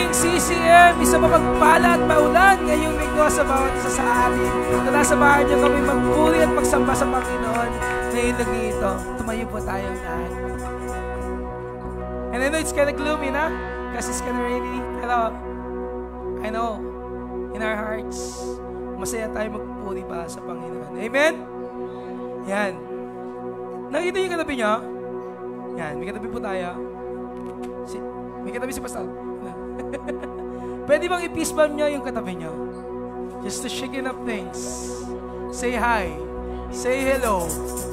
maging CCM, isa mapagpala at maulan ngayong linggo sa bawat isa sa atin. Na nasa bahay niyo kami magpuri at magsamba sa Panginoon ngayong linggo ito. Tumayo po tayong lahat. And I know it's kind of gloomy, na? Kasi it's kind of rainy. Pero I know, in our hearts, masaya tayo magpuri pa sa Panginoon. Amen? Yan. Nakita niyo yung katabi niyo? Yan, may katabi po tayo. May katabi si Pastor. Pwede bang i-peace bomb niyo yung katabi niyo? Just to shaking up things. Say hi. Say hello.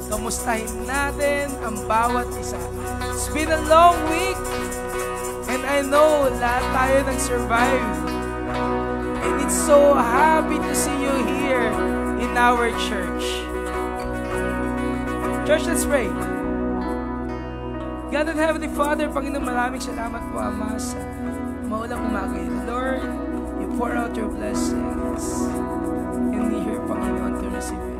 Kamustahin natin ang bawat isa. It's been a long week. And I know lahat tayo nag-survive. And it's so happy to see you here in our church. Church, let's pray. God and Heavenly Father, Panginoon, maraming salamat po, Ama, sa maulang umaga yun. Lord, you pour out your blessings and we here, Panginoon, to receive it.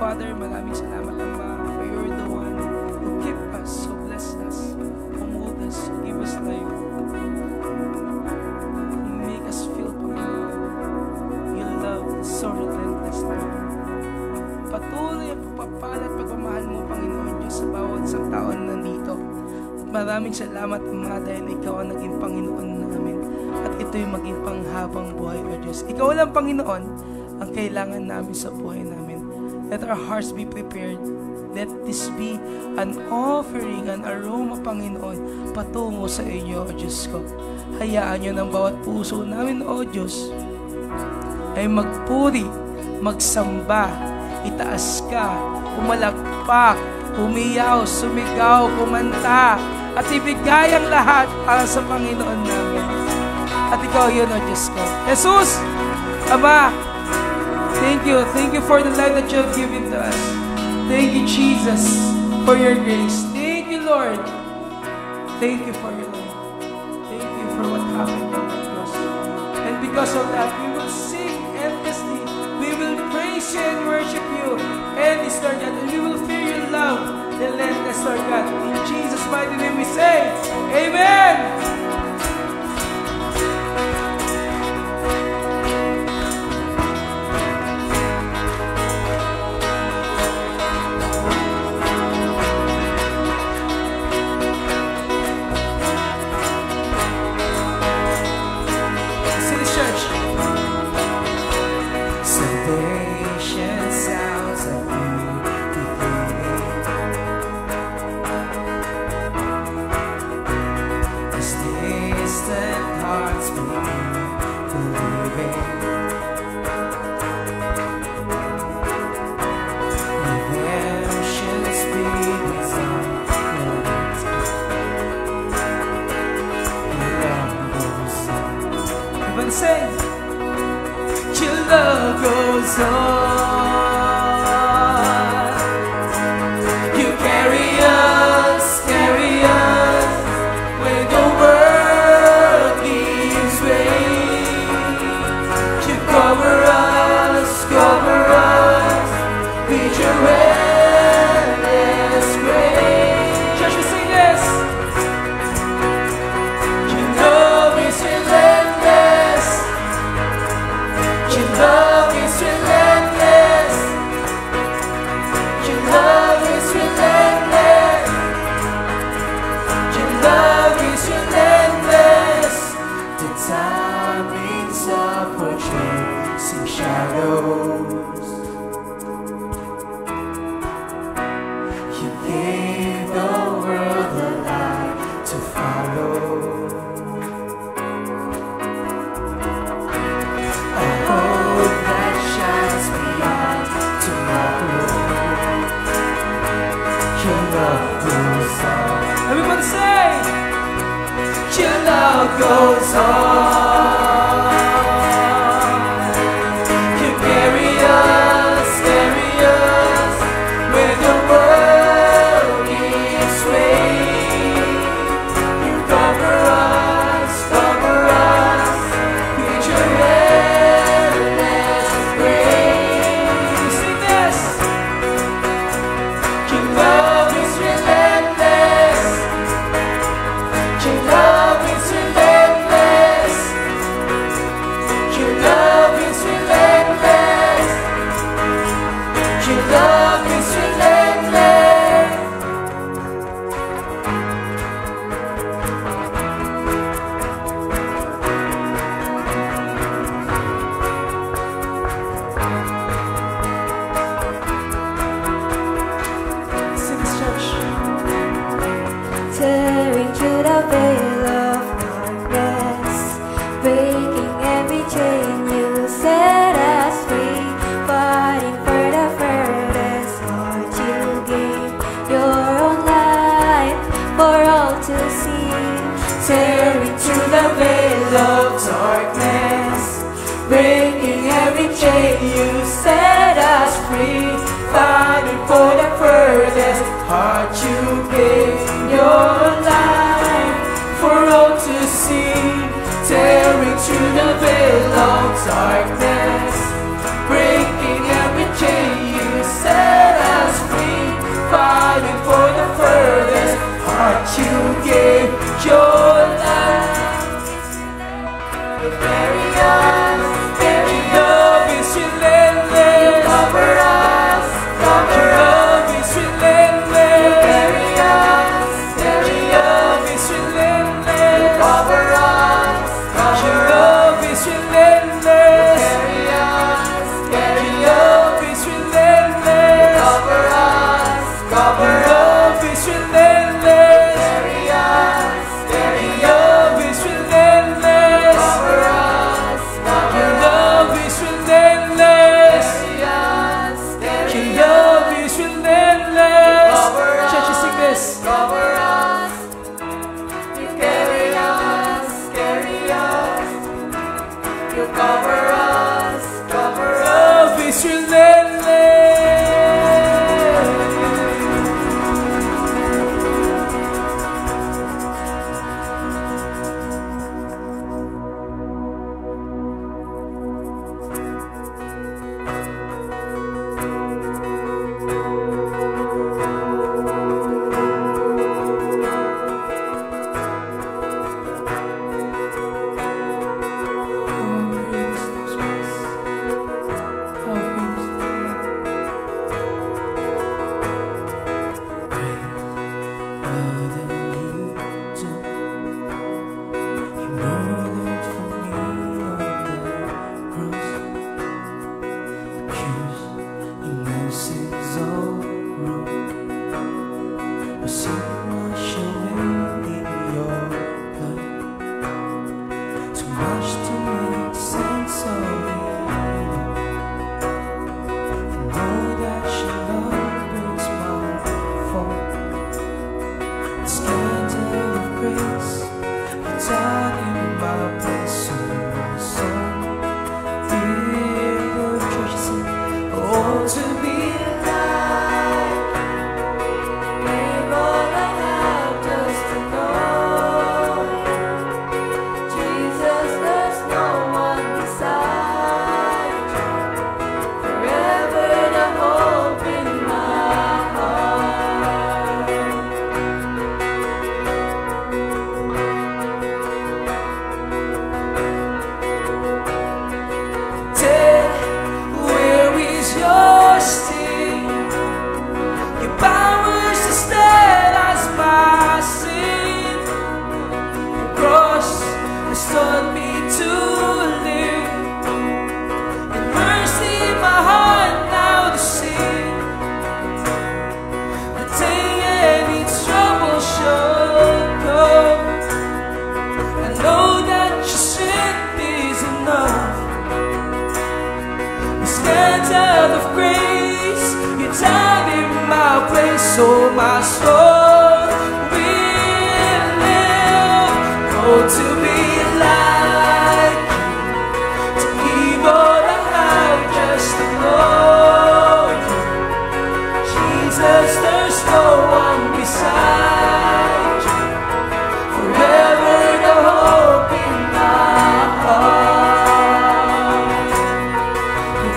Father, maraming salamat, Ama, for you're the one who kept us, who blessed us, who moved us, who gave us life, who make us feel, Panginoon, your love is so relentless, Lord. Patuloy ang pagpapala at pagmamahal mo, Panginoon Diyos, sa bawat isang taon na nandito. At maraming salamat, Ama, dahil Ikaw ang naging Panginoon namin. At ito'y maging panghabang buhay, O Diyos. Ikaw lang, Panginoon, ang kailangan namin sa buhay namin. Let our hearts be prepared. Let this be an offering, an aroma, Panginoon, patungo sa inyo, O Diyos ko. Hayaan nyo ng bawat puso namin, O Diyos, ay magpuri, magsamba, itaas ka, pumalakpak, umiyaw, sumigaw, kumanta, at ibigay ang lahat para sa Panginoon namin. At Ikaw yun, O Diyos ko. Jesus, Ama, thank you. Thank you for the life that you have given to us. Thank you, Jesus, for your grace. Thank you, Lord. Thank you for your love. Thank you for what happened on the cross. And because of that, we will sing endlessly. We will praise you and worship you. And this, Lord God, and we will feel your love, relentless, Lord God. In Jesus' mighty name we say, Amen! Sing. Your love goes on. You carry us when the world gives way. You cover us with your endless grace. Church, we sing this. Your love is relentless. Your love is relentless. Your love is relentless. Your love is relentless. The timings of our chasing shadows. You gave the world a light to follow. Everybody say, your love goes on. You carry us where the world gives way. You cover us with your endless grace. Sing this. Your love is relentless. Your love is relentless. breaking every chain. You set us free, fighting for the furthest heart. You gave your own life for all to see, Tearing through the veil of darkness, breaking every chain. You set us free, fighting for the furthest heart. You gave your life for all to see, tearing through the veil of darkness, breaking every chain. You set us free, fighting for the furthest heart. You gave your life. You carry us, carry love is relentless. You cover us, cover us. Love is relentless. You carry us, carry love is relentless. You cover us, cover us. Love is relentless. Carry us, carry love is relentless. You cover us, cover us. Love is relentless. Carry us, carry love is relentless. Cover us, cover us. Love is relentless. Carry us, carry us. Love is relentless. Cover us, church, sing this. Cover us. You carry us, carry us. You cover us, cover us. Love is relentless. To be alive, gave all I have just to know you. Jesus, there's no one beside you. Forever the hope in my heart. Dead, where is your sting? Your powers instead as my sin. The cross has taught me to live. In mercy, my heart now to sing. The day any trouble should come, I know that your strength is enough. Standard of grace, you died in my place, so my soul will live. Oh, to be like you, to give all I have just to know you. Jesus, there's no one beside you. Forever the hope in my heart.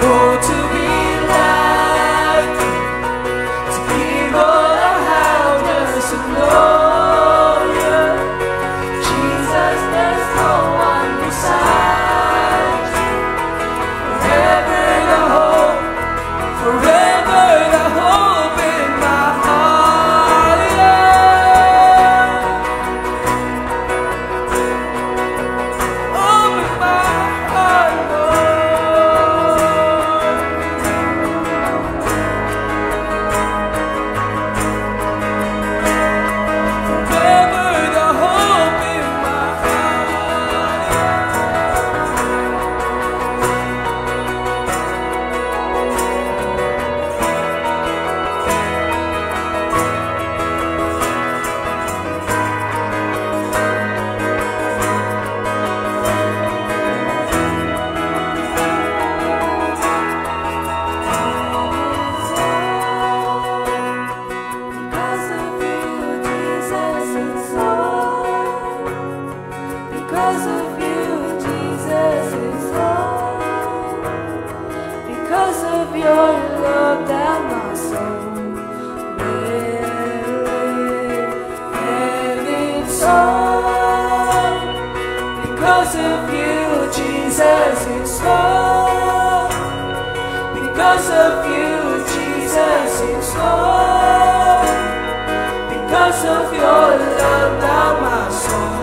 Oh, to be like you, to give all I have your love that my soul will live. And it's all because of you, Jesus, it's all because of you, Jesus, it's all because of your love that my soul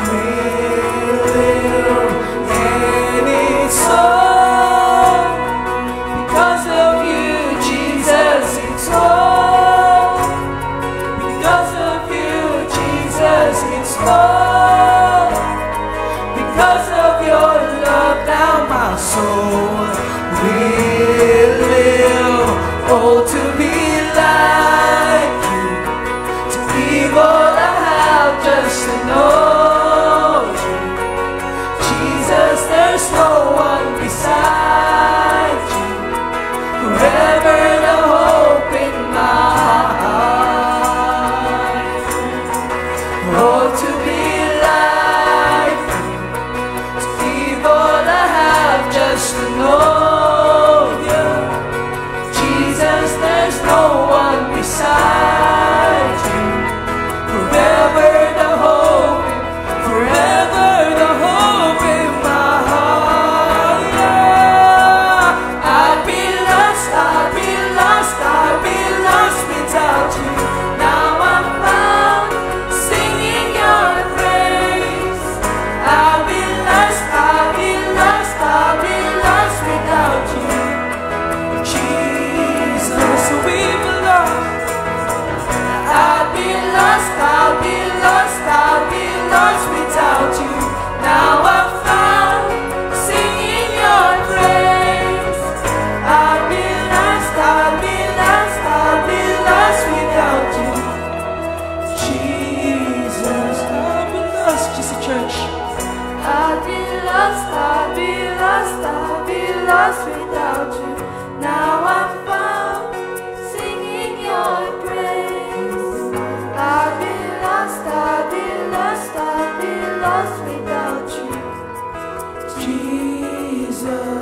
will live. And it's all because of you, Jesus, it's all because of you, Jesus, it's all because of your love now my soul will live. Oh, to be like you, to give all I have just to know you. Jesus, there's no one beside you. Forever the hope in my heart. Oh, to be like you, to give all I have just to know you. Jesus, there's no one beside you. Forever the hope, forever the hope in my heart. Yeah. I'd be lost, I'd be lost, I'd be lost without you. Now I'm found singing your praise. I'd be lost, I'd be lost, I'd be lost without you. Jesus, we belong. I'd be lost, I'd be lost, I'd be lost without you. Now I'm found singing your praise. I'd be lost, I'd be lost, I'd be lost without you. Jesus, I'd be lost, just a church. I'd be lost, I'd be lost, I'd be lost without you. Now I'm found singing your praise. I'd be lost, I'd be lost, I'd be lost without you. Jesus.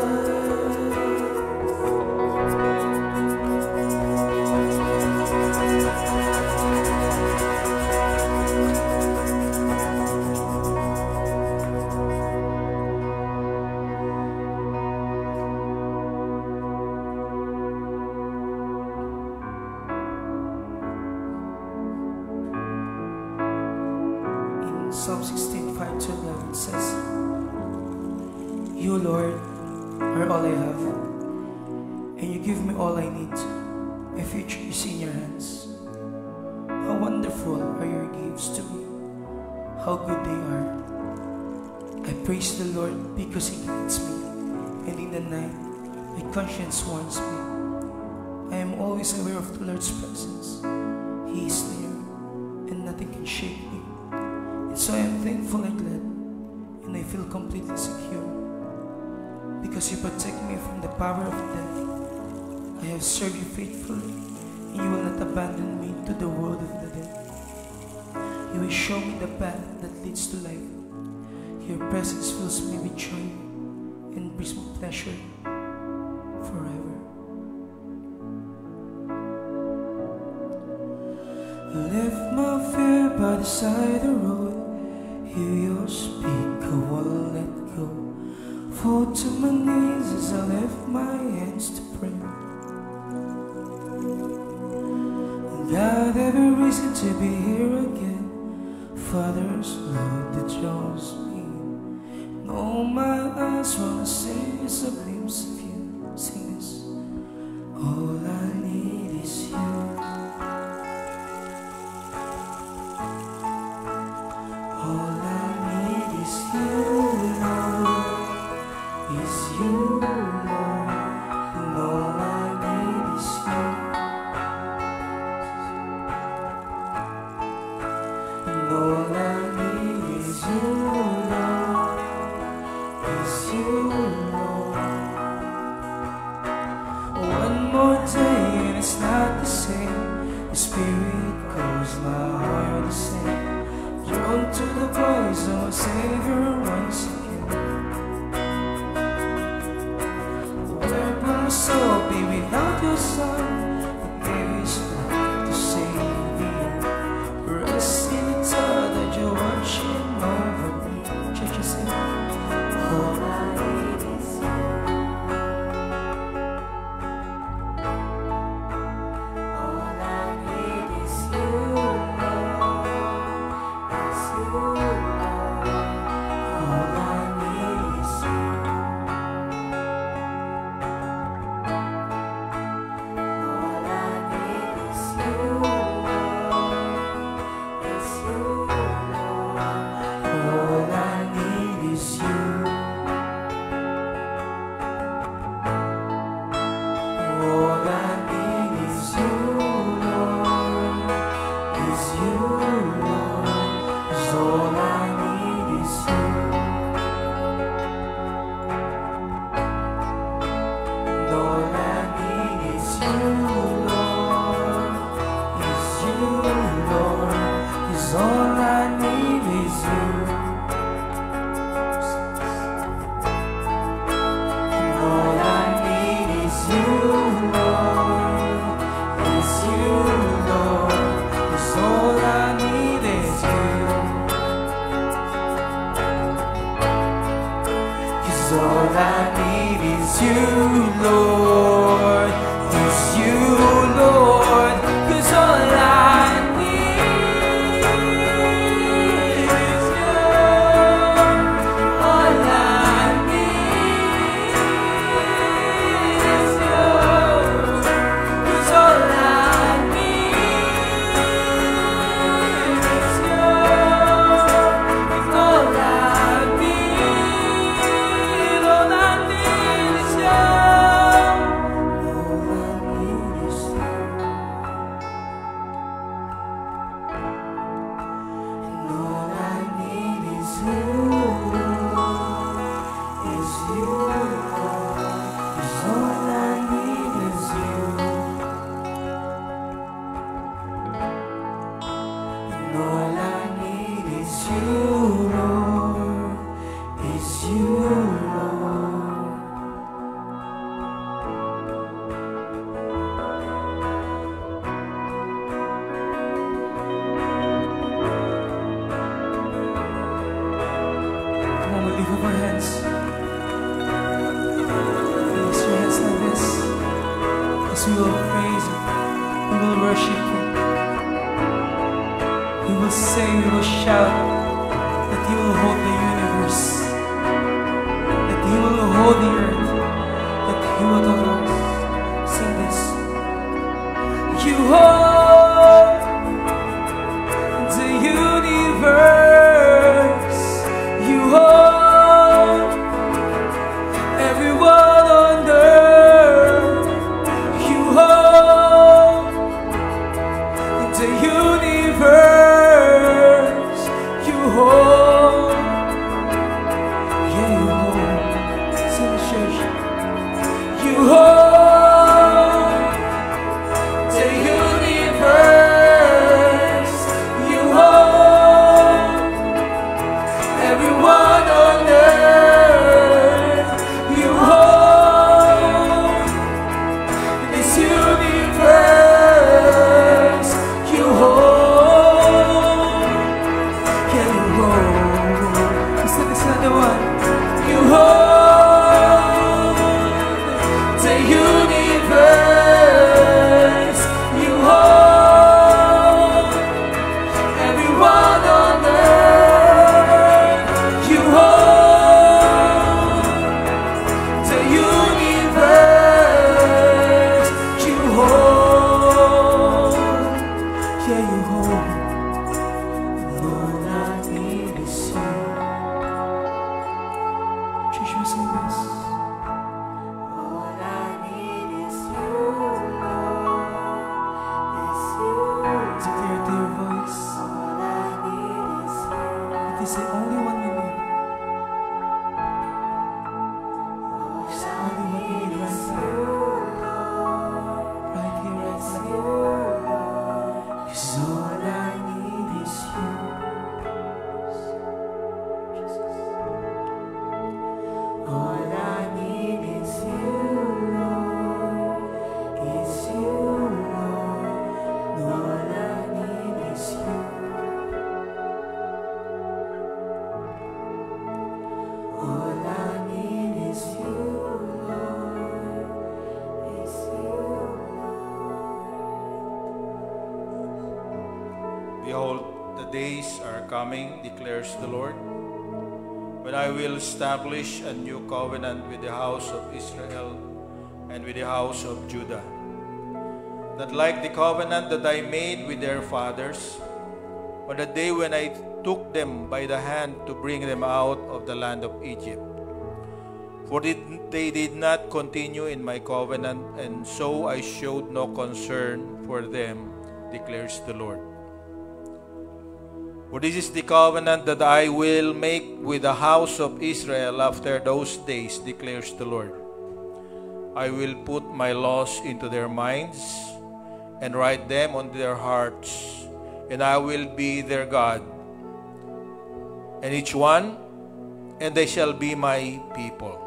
Psalm 16, 5-11 says, You, Lord, are all I have, and you give me all I need. My future is in your hands. How wonderful are your gifts to me. How good they are. I praise the Lord because he guides me, and in the night my conscience warns me. I am always aware of the Lord's presence. He is near, and nothing can shake me. And so I am thankful and glad, and I feel completely secure, because you protect me from the power of death. I have served you faithfully, and you will not abandon me to the world of the dead. You will show me the path that leads to life. Your presence fills me with joy and brings me pleasure forever. Left my fear by the side of the road. Hear your speak, I won't let go. Fall to my knees as I lift my hands to pray. God, every reason to be here again. Father's love that draws me. No, my eyes wanna see is a glimpse of you. Sing this. All I need is you. All I need is you, Lord. Is you, Lord. And all I need is you. And all I need is you, Lord. Is you, Lord. is you, Lord. 'Cause all I need is you. 'Cause all I need is you, Lord. Is you, Lord. 'Cause all I need is you. All I need is you. 'Cause all I need is you. 'Cause all I need, all I need is you. All I need is you. And all I need is you. Is you, Lord. 'Cause all I need is you. And all I need is you, Lord. Is you, Lord. Come on, we lift up our hands. Raise your hands like this. As we will praise you, we will worship you. We will sing, we will shout that you will hold the universe, that you will hold the earth, that you will hold us. Sing this. You hold the universe. You hold everyone on earth. You hold the universe. You hold, yeah, you hold. Sing the church. You hold the universe. You hold everyone on earth. You hold this universe. You hold, yeah, you hold. Let's sing this another one. You hold the universe. You hold everyone on earth. You hold the universe. You hold, yeah, you hold. All I need is you. Church, we sing this. All I need is you, Lord. Is you. Declare to your voice. All I need is you. It is the only one we need. It's the only one we need right now. Right here, right now. 'Cause all I need is you. All I need is you, Lord. Is you, Lord. All I need is you. All I need is you, Lord. Is you, Behold, the days are coming, declares the Lord, when I will establish a new covenant with the house of Israel and with the house of Judah, that like the covenant that I made with their fathers, on the day when I took them by the hand to bring them out of the land of Egypt. For they did not continue in my covenant, and so I showed no concern for them, declares the Lord. For this is the covenant that I will make with the house of Israel after those days, declares the Lord. I will put my laws into their minds and write them on their hearts, and I will be their God, and each one, and they shall be my people.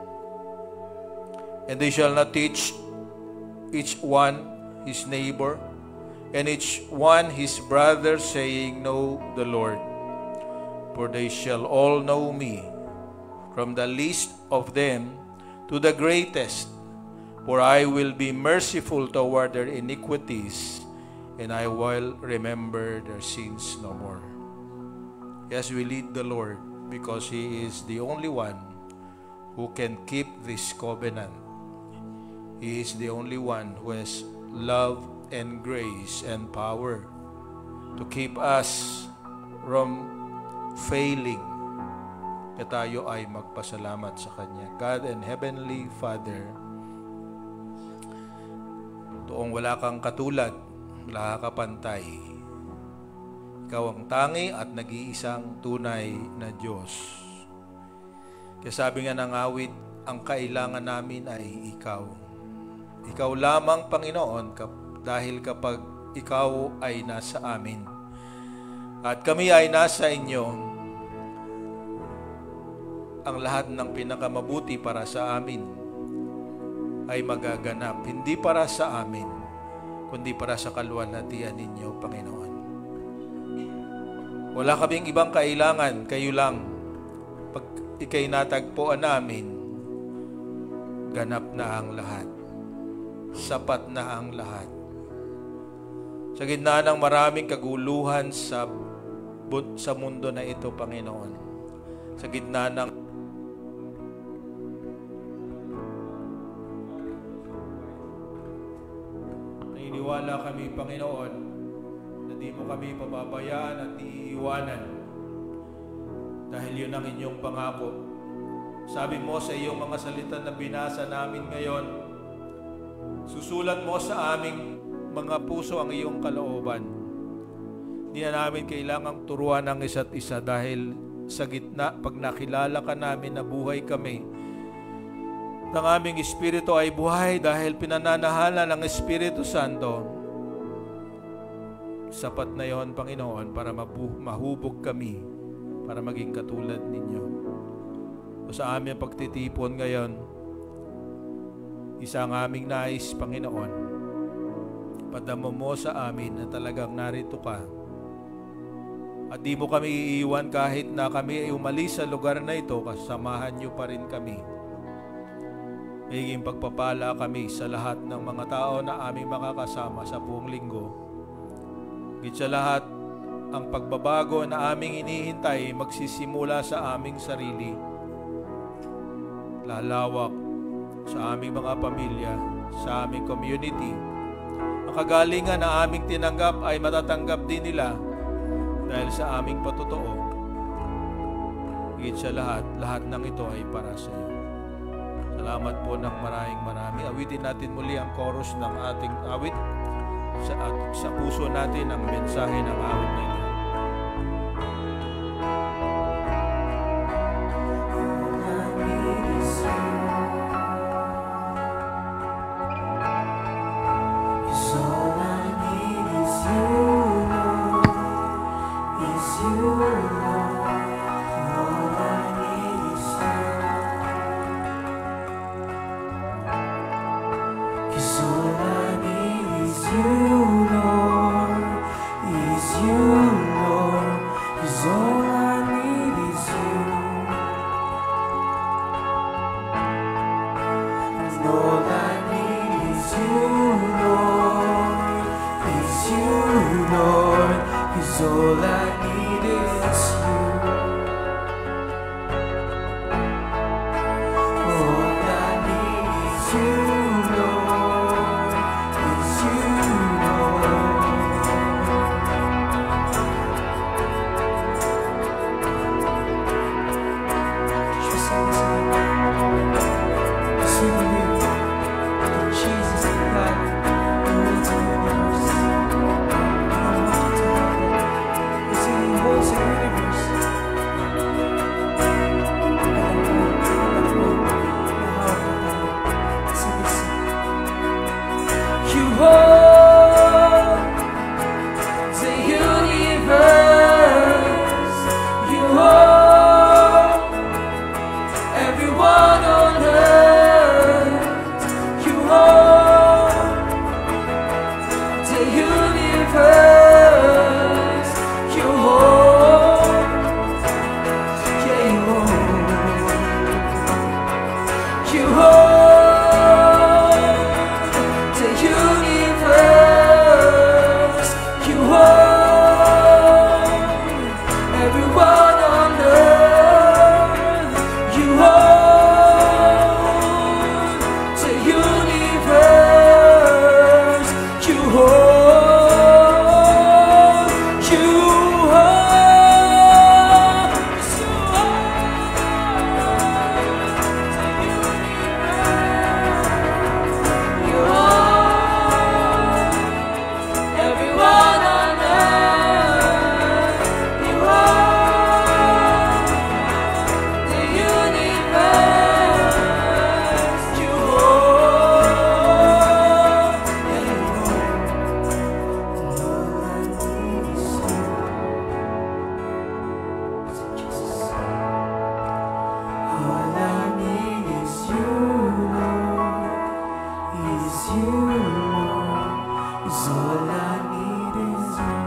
And they shall not teach each one his neighbor, and each one his brother, saying, Know the Lord. For they shall all know me, from the least of them to the greatest. For I will be merciful toward their iniquities, and I will remember their sins no more. Yes, we lead the Lord because He is the only one who can keep this covenant. He is the only one who has love and grace and power to keep us from failing. Kaya tayo ay magpasalamat sa Kanya. God and Heavenly Father, toong wala kang katulad, wala ka kapantay. Ikaw ang tangi at nag-iisang tunay na Diyos. Kaya sabi nga ng awit, ang kailangan namin ay Ikaw. Ikaw lamang, Panginoon, dahil kapag Ikaw ay nasa amin, at kami ay nasa inyo, ang lahat ng pinakamabuti para sa amin ay magaganap. Hindi para sa amin, kundi para sa kaluwalhatian ninyo, Panginoon. Wala kaming ibang kailangan, kayo lang. Pag ikay natagpuan namin, ganap na ang lahat. Sapat na ang lahat. Sa gitna ng maraming kaguluhan sa mundo na ito, Panginoon, sa gitna ng naniniwala kami, Panginoon, na di mo kami pababayaan at iiwanan dahil yun ang inyong pangako. Sabi mo sa iyong mga salita na binasa namin ngayon, susulat mo sa aming mga puso ang iyong kalooban. Hindi na namin kailangang turuan ang isa't isa dahil sa gitna, pag nakilala ka namin na buhay kami, ng aming espiritu ay buhay dahil pinananahala ng Espiritu Santo. Sapat na yon, Panginoon, para mahubog kami, para maging katulad ninyo. O sa aming pagtitipon ngayon, isa ang aming nais, Panginoon, padama mo sa amin na talagang narito ka. At di mo kami iiwan kahit na kami ay umalis sa lugar na ito, kasamahan niyo pa rin kami. Magiging pagpapala kami sa lahat ng mga tao na aming makakasama sa buong linggo. Higit sa lahat, ang pagbabago na aming hinihintay magsisimula sa aming sarili. Lalawak sa aming mga pamilya, sa aming community. Ang kagalingan na aming tinanggap ay matatanggap din nila dahil sa aming patotoo. Higit sa lahat, lahat ng ito ay para sa iyo. Salamat po ng marami. Awitin natin muli ang chorus ng ating awit. Sa puso natin ang mensahe ng awit na ito. Everyone on earth, you hold You hold the universe. You hold everyone on earth. You hold the universe. You hold, you hold, you hold everyone on earth. You hold the universe. You hold, yeah, you hold. All I need is you, Lord. Is you, Lord. Is all I need is you.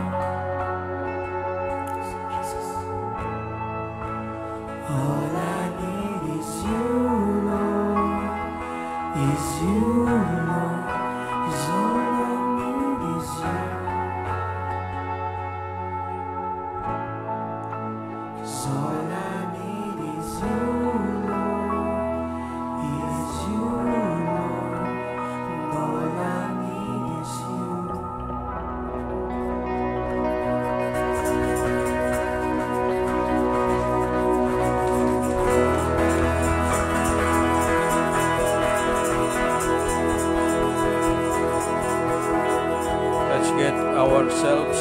All I need is you, Lord. Is you, Lord. Is all I need is you. Is all I need is you, Lord. Is you, Lord. And all I need is you. Let's get ourselves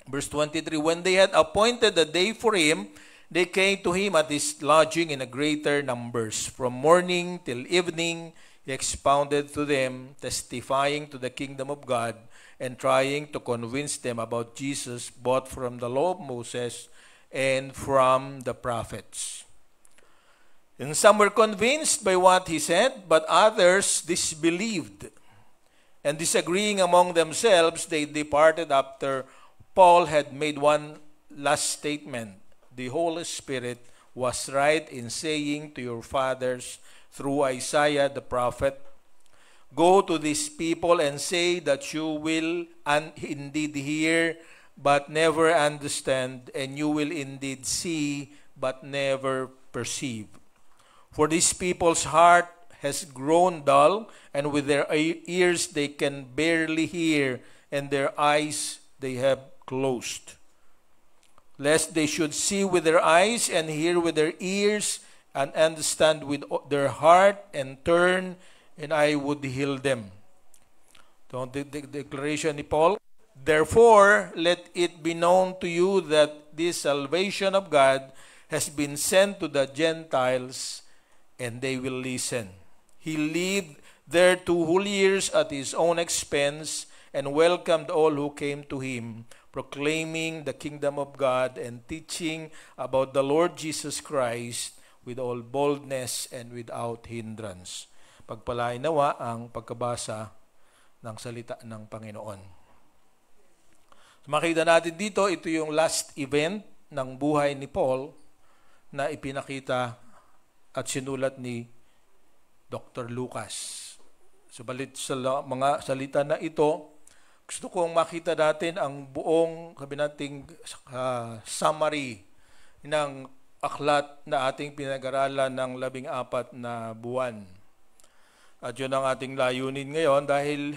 Verse 23, when they had appointed a day for him, they came to him at his lodging in a greater numbers. From morning till evening, he expounded to them, testifying to the kingdom of God, and trying to convince them about Jesus, both from the law of Moses and from the prophets. And some were convinced by what he said, but others disbelieved. And disagreeing among themselves, they departed after Paul had made one last statement. The Holy Spirit was right in saying to your fathers through Isaiah the prophet, go to these people and say that you will indeed hear but never understand, and you will indeed see but never perceive. For these people's heart has grown dull, and with their ears they can barely hear, and their eyes they have closed. Lest they should see with their eyes and hear with their ears and understand with their heart and turn, and I would heal them. So the declaration ni Paul, therefore, let it be known to you that this salvation of God has been sent to the Gentiles, and they will listen. He lived there 2 whole years at his own expense and welcomed all who came to him, proclaiming the kingdom of God and teaching about the Lord Jesus Christ with all boldness and without hindrance. Pagpalain nawa ang pagkabasa ng salita ng Panginoon. So, makita natin dito, ito yung last event ng buhay ni Paul na ipinakita at sinulat ni Dr. Lucas. Subalit sa mga salita na ito, gusto kong makita natin ang buong, sabi nating, summary ng aklat na ating pinag-aralan ng 14 na buwan. At yun ang ating layunin ngayon dahil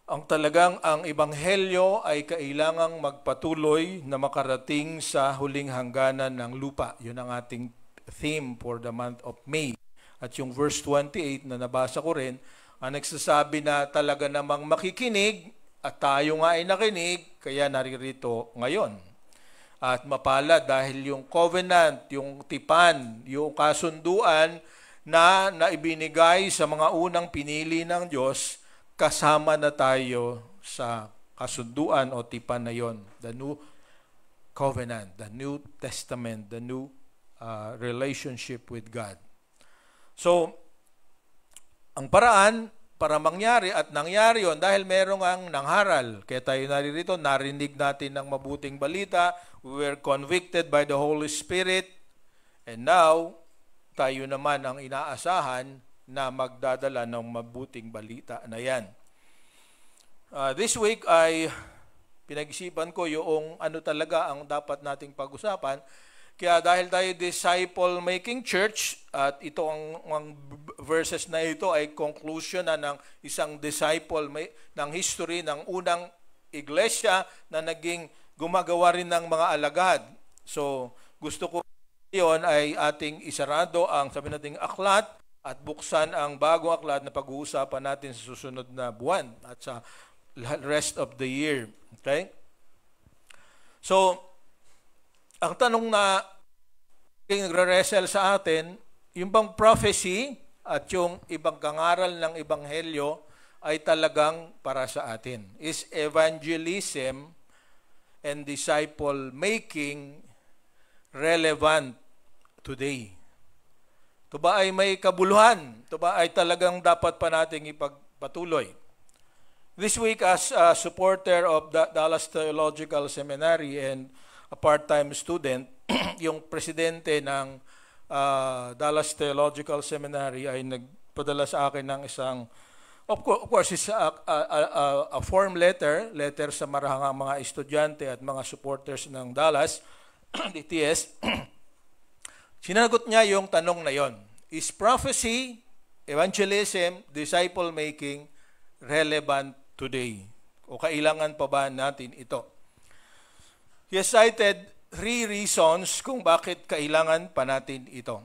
ang ebanghelyo ay kailangang magpatuloy na makarating sa huling hangganan ng lupa. Yun ang ating theme for the month of May. At yung verse 28 na nabasa ko rin, ang nagsasabi na talaga namang makikinig at tayo nga ay nakinig, kaya naririto ngayon. At mapalad dahil yung covenant, yung tipan, yung kasunduan na naibinigay sa mga unang pinili ng Diyos, kasama na tayo sa kasunduan o tipan na yon. The new covenant, the New Testament, the new relationship with God. So, ang paraan para mangyari at nangyari yon dahil merong ang nangharal. Kaya tayo naririto, narinig natin ng mabuting balita, we were convicted by the Holy Spirit, and now, tayo naman ang inaasahan na magdadala ng mabuting balita na yan. This week ay pinag-isipan ko yung ano talaga ang dapat nating pag-usapan. Kaya dahil tayo disciple-making church, at ito ang verses na ito ay conclusion na ng isang disciple ng history ng unang iglesia na naging gumagawa rin ng mga alagad. So, gusto ko yon ay ating isarado ang sabi nating aklat at buksan ang bagong aklat na pag-uusapan natin sa susunod na buwan at sa rest of the year. Okay? So, ang tanong na nagre-wrestle sa atin, yung bang prophecy at yung ibang kangaral ng ebanghelyo ay talagang para sa atin. Is evangelism and disciple-making relevant today? Ito ba ay may kabuluhan? Ito ba ay talagang dapat pa nating ipagpatuloy? This week, as a supporter of the Dallas Theological Seminary and a part-time student, yung presidente ng Dallas Theological Seminary ay nagpadala sa akin ng isang, of course, it's a form letter sa mga estudyante at mga supporters ng Dallas, DTS. Sinagot niya yung tanong na yon. Is prophecy, evangelism, disciple-making relevant today? O kailangan pa ba natin ito? He has cited 3 reasons kung bakit kailangan pa natin ito.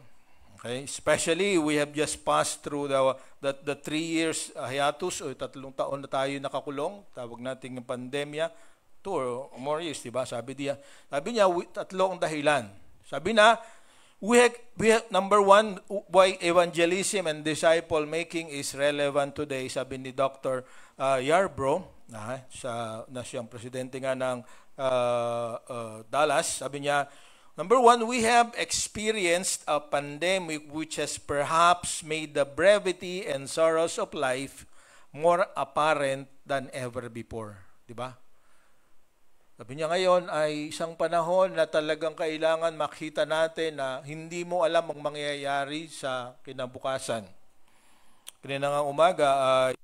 Okay? Especially, we have just passed through the 3 years hiatus o 3 taon na tayo nakakulong. Tawag natin yung pandemya. 2 or more years, diba? Sabi niya, tatlo ang dahilan. Sabi na, we have, number one, why evangelism and disciple making is relevant today. Sabi ni Dr. Yarbrough, na siyang presidente nga ng Dallas, sabi niya, number one, we have experienced a pandemic which has perhaps made the brevity and sorrows of life more apparent than ever before. Diba? Sabi niya ngayon ay isang panahon na talagang kailangan makita natin na hindi mo alam ang mangyayari sa kinabukasan. Kanina nga umaga ay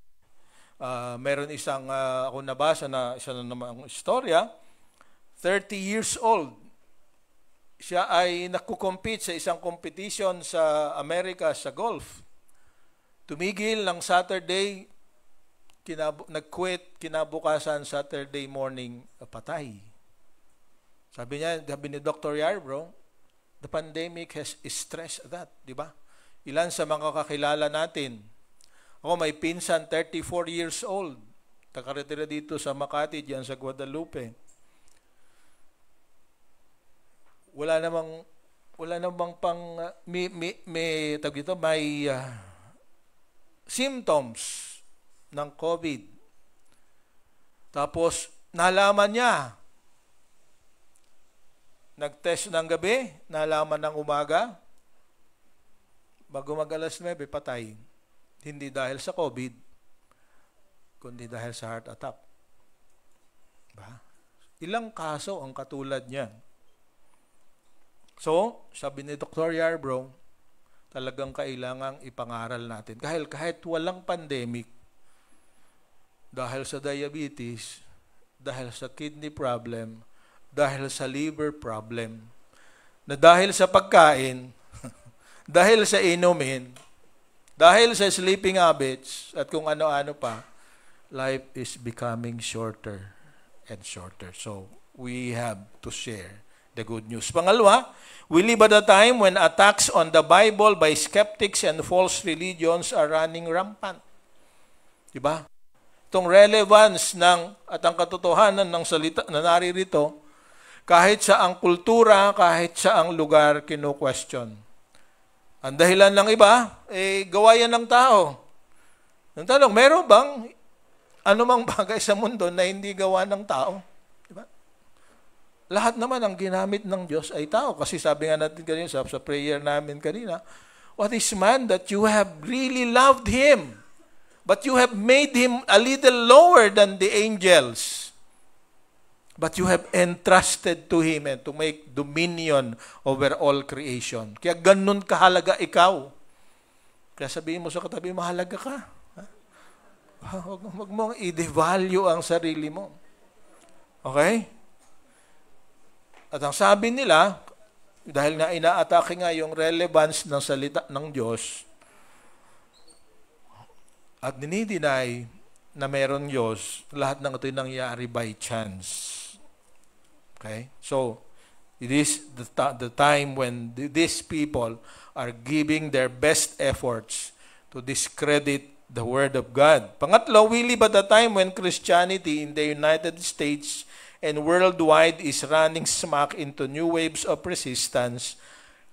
meron isang ako nabasa na isa na namang istorya, 30 years old. Siya ay nakukompete sa isang competition sa Amerika sa golf. Tumigil ng Saturday, nag-quit, kinabukasan Saturday morning, patay. Sabi ni Dr. Yarbrough, the pandemic has stressed that, di ba? Ilan sa mga kakilala natin. Ako may pinsan, 34 years old, nakaretira dito sa Makati, diyan sa Guadalupe. Wala namang may symptoms ng COVID. Tapos, nalaman niya. Nag-test ng gabi, nalaman ng umaga. Bago mag-alas 9, patay. Hindi dahil sa COVID, kundi dahil sa heart attack. Ba? Ilang kaso ang katulad niya. So, sabi ni Dr. Yarbrough, talagang kailangang ipangaral natin. Kahit walang pandemic, dahil sa diabetes, dahil sa kidney problem, dahil sa liver problem, na dahil sa pagkain, dahil sa inumin, dahil sa sleeping habits, at kung ano-ano pa, life is becoming shorter and shorter. So, we have to share the good news. Pangalawa, we live at a time when attacks on the Bible by skeptics and false religions are running rampant. Diba? Itong relevance at ang katotohanan ng salita na naririto, kahit sa ang kultura, kahit sa ang lugar, kino-question. Ang dahilan ng iba, gawa yan ng tao. Ang tanong, meron bang anumang bagay sa mundo na hindi gawa ng tao? Diba? Lahat naman ang ginamit ng Diyos ay tao. Kasi sabi nga natin kanina sa prayer namin kanina, what is man that you have really loved him? But you have made him a little lower than the angels. But you have entrusted to him and to make dominion over all creation. Kaya ganun kahalaga ikaw. Kaya sabihin mo sa katabi, mahalaga ka. Huwag mong i-devalue ang sarili mo. Okay? At ang sabi nila, dahil nga ina-atake nga yung relevance ng salita ng Diyos, at dinideny na meron Diyos, lahat ng ito'y nangyari by chance. Okay? So, it is the time when these people are giving their best efforts to discredit the Word of God. Pangatlo, we live at a time when Christianity in the United States and worldwide is running smack into new waves of resistance,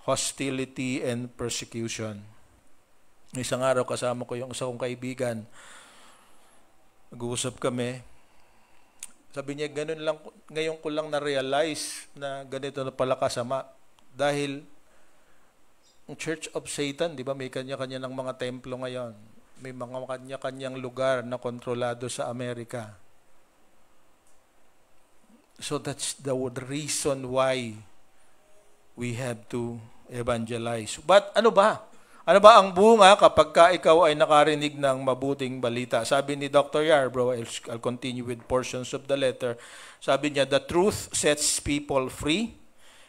hostility, and persecution. Isang araw kasama ko yung isa kong kaibigan. Nag-uusap kami. Sabi niya, ngayon ko lang na-realize na ganito na pala kasama. Dahil ang Church of Satan, di ba, may kanya-kanya ng mga templo ngayon. May mga kanya-kanyang lugar na kontrolado sa Amerika. So that's the reason why we have to evangelize. But ano ba? Ano ba ang bunga kapag ikaw ay nakarinig ng mabuting balita? Sabi ni Dr. Yarbrough, I'll continue with portions of the letter. Sabi niya, the truth sets people free,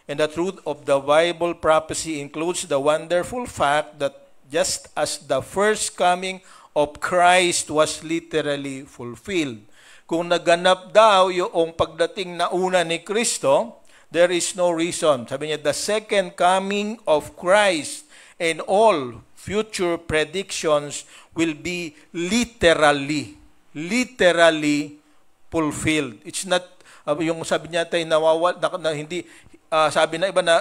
and the truth of the Bible prophecy includes the wonderful fact that just as the first coming of Christ was literally fulfilled, kung naganap daw yung pagdating na una ni Kristo, there is no reason. Sabi niya, the second coming of Christ and all future predictions will be literally fulfilled. It's not, yung sabi niya tayo, hindi, sabi na iba na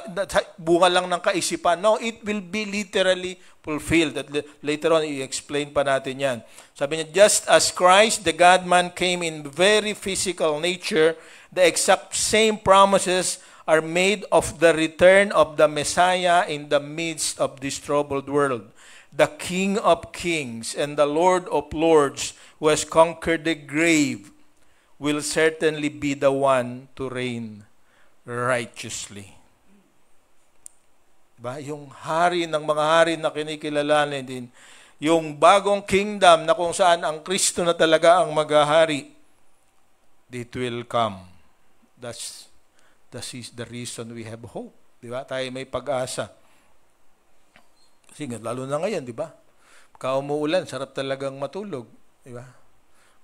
bunga lang ng kaisipan. No, it will be literally fulfilled. At later on, i-explain pa natin yan. Sabi niya, just as Christ, the God-man, came in very physical nature, the exact same promises are made of the return of the Messiah in the midst of this troubled world. The King of Kings and the Lord of Lords, who has conquered the grave, will certainly be the one to reign righteously. Diba? Yung hari ng mga hari na kinikilalanin din, yung bagong kingdom na kung saan ang Kristo na talaga ang maghahari, it will come. That's the reason we have hope. Diba? Tayo may pag-asa. Kasi lalo na ngayon, diba? Pagka umuulan, sarap talagang matulog. Diba?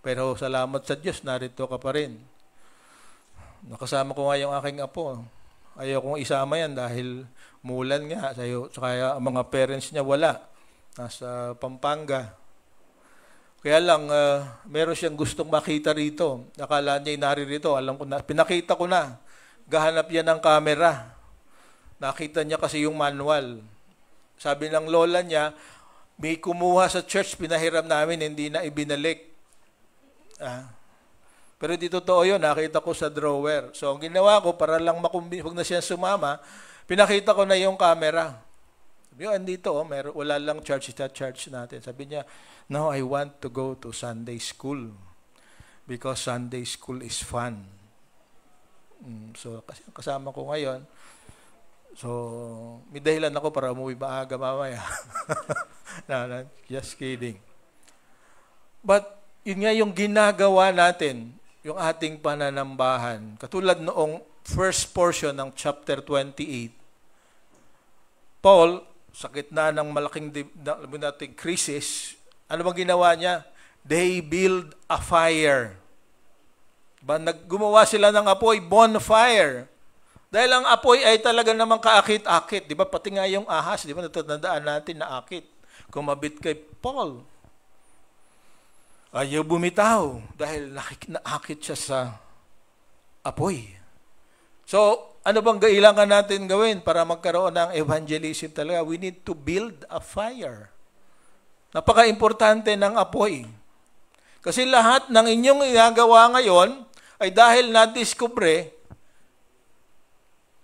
Pero salamat sa Diyos, narito ka pa rin. Nakasama ko nga yung aking apo. Ayaw kong isama yan dahil umuulan nga. Kaya ang mga parents niya wala. Nasa Pampanga. Kaya lang, meron siyang gustong makita rito. Akala niya naririto. Alam ko na, pinakita ko na. Gahanap yan ng camera. Nakita niya kasi yung manual. Sabi ng lola niya, may kumuha sa church, pinahiram namin, hindi na ibinalik. Pero di totoo yun, nakita ko sa drawer. So, ang ginawa ko, para lang huwag na siya sumama, pinakita ko na yung camera. Sabi ko, andito, wala lang church natin. Sabi niya, no, I want to go to Sunday school because Sunday school is fun. So, kasi kasama ko ngayon, so, may dahilan ako para umuwi maaga mamaya. No, just kidding. But, yun nga yung ginagawa natin, yung ating pananambahan. Katulad noong first portion ng chapter 28, Paul, sa gitna ng malaking crisis, ano bang ginawa niya? They build a fire. Gumawa sila ng apoy, bonfire. Dahil ang apoy ay talaga namang kaakit-akit. Di ba? Pati nga yung ahas, di ba? Natatandaan natin na akit. Kumabit kay Paul. Ayaw bumitaw dahil naakit siya sa apoy. So, ano bang kailangan natin gawin para magkaroon ng evangelism talaga? We need to build a fire. Napaka-importante ng apoy. Kasi lahat ng inyong ginagawa ngayon ay dahil na-discover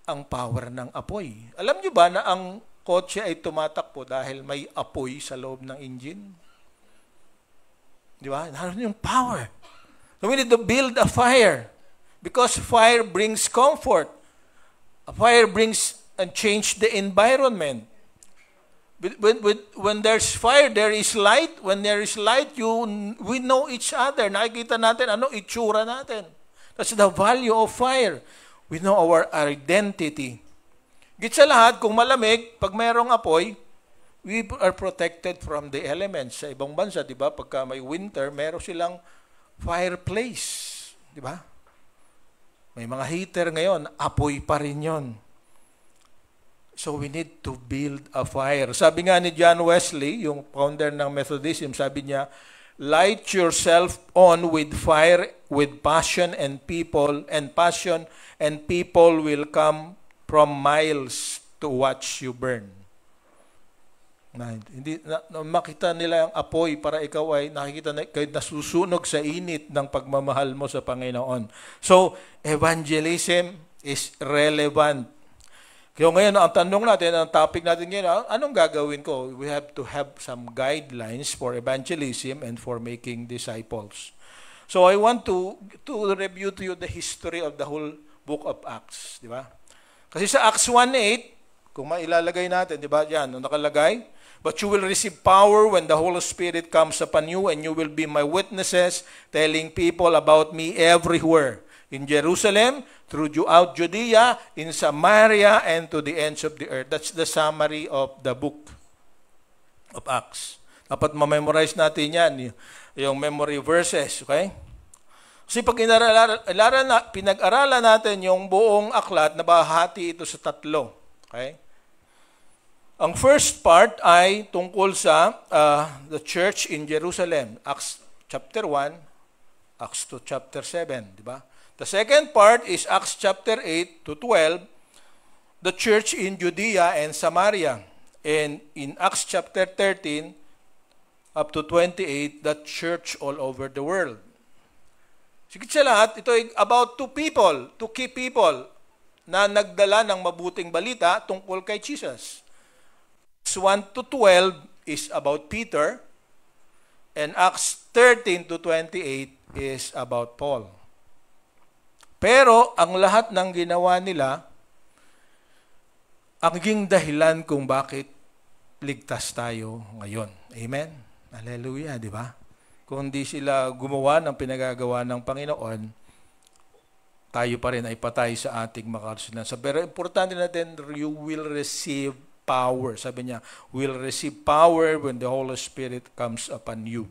ang power ng apoy. Alam niyo ba na ang kotse ay tumatakbo dahil may apoy sa loob ng engine? Di ba? Naroon yung power. So we need to build a fire because fire brings comfort. A fire brings and change the environment. When there's fire, there is light. When there is light, we know each other. Nakikita natin ano itsura natin. That's the value of fire. We know our identity. Git sa lahat, kung malamig, pag mayroong apoy, we are protected from the elements. Sa ibang bansa, di ba, pagka may winter, meron silang fireplace. Di ba? May mga heater ngayon, apoy pa rin yun. So we need to build a fire. Sabi nga ni John Wesley, yung founder ng Methodism, sabi niya, light yourself on with fire, with passion and people will come from miles to watch you burn. Makita nila ang apoy para ikaw ay nakikita na kayo nasusunog sa init ng pagmamahal mo sa Panginoon. So, evangelism is relevant. Kaya ngayon, ang tanong natin, ang topic natin ngayon, anong gagawin ko? We have to have some guidelines for evangelism and for making disciples. So, I want to review to you the history of the whole book of Acts. Di ba? Kasi sa Acts 1:8, kung mailalagay natin, di ba, yan, nakalagay, but you will receive power when the Holy Spirit comes upon you and you will be my witnesses, telling people about me everywhere. In Jerusalem, throughout Judea, in Samaria, and to the ends of the earth. That's the summary of the book of Acts. Dapat ma-memorize natin yan, yung memory verses, okay? Kasi pag pinag-aralan natin yung buong aklat, nabahati ito sa tatlo. Okay? Ang first part ay tungkol sa the church in Jerusalem. Acts chapter 1 Acts 2 chapter 7, di ba? The second part is Acts chapter 8 to 12, the church in Judea and Samaria. And in Acts chapter 13 up to 28, the church all over the world. Sigit sa lahat, ito ay about two key people na nagdala ng mabuting balita tungkol kay Jesus. Acts 1 to 12 is about Peter, and Acts 13 to 28 is about Paul. Pero ang lahat ng ginawa nila, ang naging dahilan kung bakit ligtas tayo ngayon. Amen? Hallelujah, di ba? Kung hindi sila gumawa ng pinagagawa ng Panginoon, tayo pa rin ay patay sa ating makasunan. So, pero importante natin, you will receive power. Sabi niya, will receive power when the Holy Spirit comes upon you.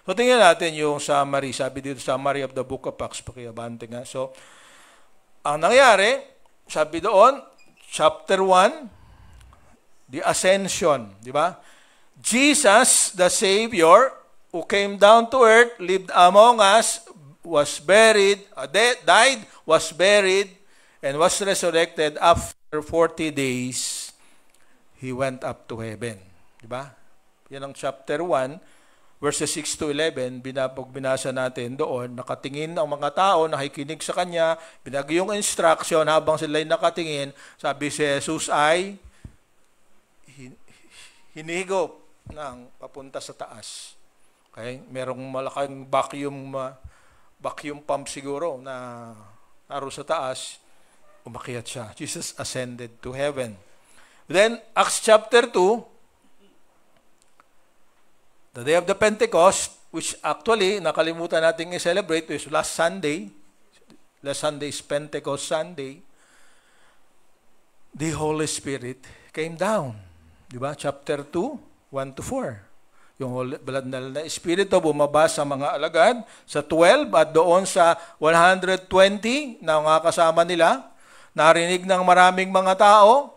So, tingnan natin yung summary. Sabi dito, summary of the book of Acts. Pakiyabante nga. So, ang nangyari, sabi doon, chapter 1, the ascension. Di ba? Jesus, the Savior, who came down to earth, lived among us, was buried, died, was buried, and was resurrected after 40 days. He went up to heaven. Di ba? Yan ang chapter 1. Verses 6 to 11, binasa natin doon, nakatingin ang mga tao, nakikinig sa kanya, binagay yung instruction habang sila'y nakatingin, sabi si Jesus ay hinihigop ng papunta sa taas. Okay? Merong malaking vacuum pump siguro na naroon sa taas, umakyat siya. Jesus ascended to heaven. Then, Acts chapter 2, the day of the Pentecost, which actually, nakalimutan natin i-celebrate, is last Sunday. Last Sunday is Pentecost Sunday. The Holy Spirit came down. Di ba? Chapter 2, 1 to 4. Yung banal na Espiritu bumaba sa mga alagad, sa 12 at doon sa 120 na mga kasama nila. Narinig ng maraming mga tao.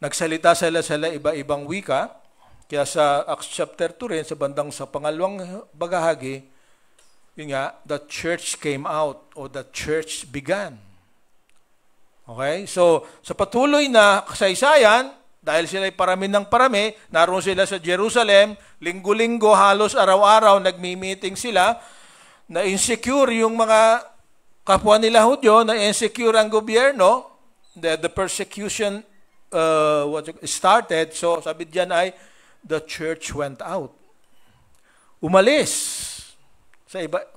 Nagsalita sila iba-ibang wika. Kaya sa Acts chapter 2 rin, sa bandang sa pangalawang bagahagi, yun nga, the church came out or the church began. Okay? So, sa patuloy na kasaysayan, dahil sila ay parami ng parami, naroon sila sa Jerusalem, linggo-linggo, halos araw-araw, nagmi-meeting sila, na-insecure yung mga kapwa nila Hudyo, na-insecure ang gobyerno, the persecution started, so sabi diyan ay, the church went out. Umalis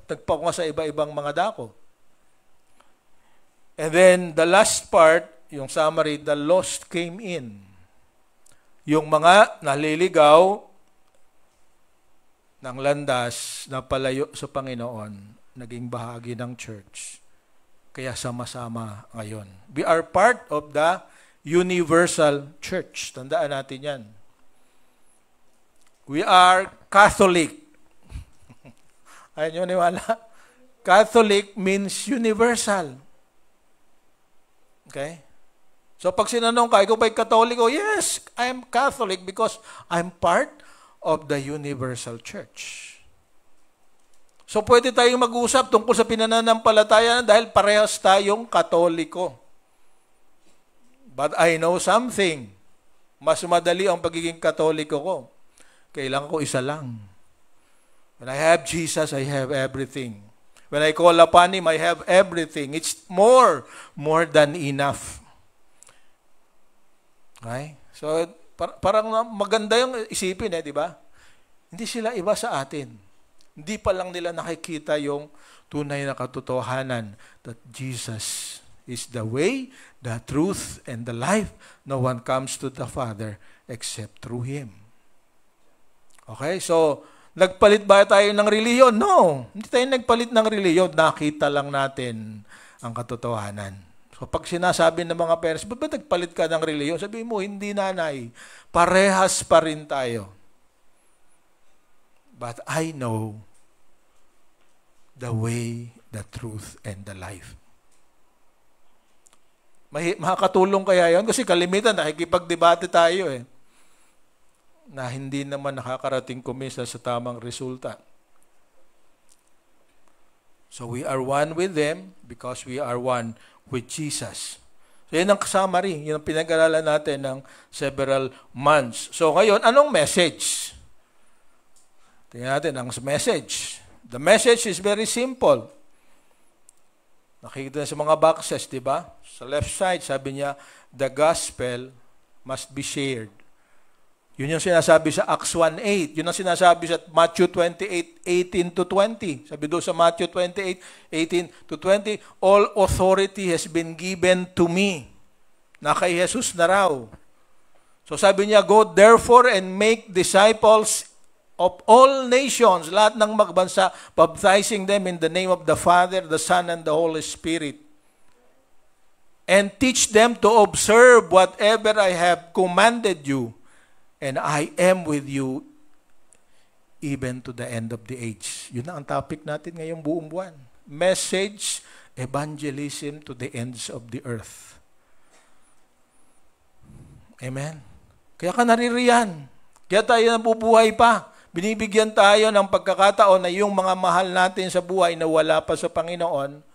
nagpakunga sa iba-ibang mga dako. And then, the last part, yung summary, the lost came in. Yung mga naliligaw ng landas na palayo sa Panginoon, naging bahagi ng church. Kaya sama-sama ngayon. We are part of the universal church. Tandaan natin yan. We are Catholic. Ayaw nyo niwala? Catholic means universal. Okay? So pag sinanong ka, ikaw ba'y Katoliko? Yes, I am Catholic because I'm part of the universal church. So pwede tayong mag-usap tungkol sa pinananampalataya dahil parehas tayong Katoliko. But I know something. Mas madali ang pagiging Katoliko ko. Kailangan ko isa lang. When I have Jesus, I have everything. When I call upon Him, I have everything. It's more than enough. Okay? So, parang maganda yung isipin, di ba? Hindi sila iba sa atin. Hindi pa lang nila nakikita yung tunay na katotohanan that Jesus is the way, the truth, and the life. No one comes to the Father except through Him. Okay? So, nagpalit ba tayo ng reliyon? No. Hindi tayo nagpalit ng reliyon. Nakita lang natin ang katotohanan. So, pag sinasabi ng mga parents, ba't ba nagpalit ka ng reliyon? Sabihin mo, hindi nanay. Parehas pa rin tayo. But I know the way, the truth, and the life. Makakatulong kaya yun? Kasi kalimitan, nakikipagdebate tayo na hindi naman nakakarating kumisa sa tamang resulta. So we are one with them because we are one with Jesus. So yan ang summary, yun ang pinag-aralan natin ng several months. So ngayon, anong message? Tingnan natin ang message. The message is very simple. Nakikita sa mga boxes, di ba? Sa left side, sabi niya, the gospel must be shared. Yun yung sinasabi sa Acts 1:8. Yun ang sinasabi sa Matthew 28:18-20. Sabi doon sa Matthew 28:18-20, all authority has been given to me. Na kay Jesus na raw. So sabi niya, go therefore and make disciples of all nations, lahat ng magbansa, baptizing them in the name of the Father, the Son, and the Holy Spirit. And teach them to observe whatever I have commanded you. And I am with you even to the end of the age. Yun na ang topic natin ngayong buong buwan. Message, evangelism to the ends of the earth. Amen? Kaya ka naririyan. Kaya tayo nabubuhay pa. Binibigyan tayo ng pagkakataon na yung mga mahal natin sa buhay na wala pa sa Panginoon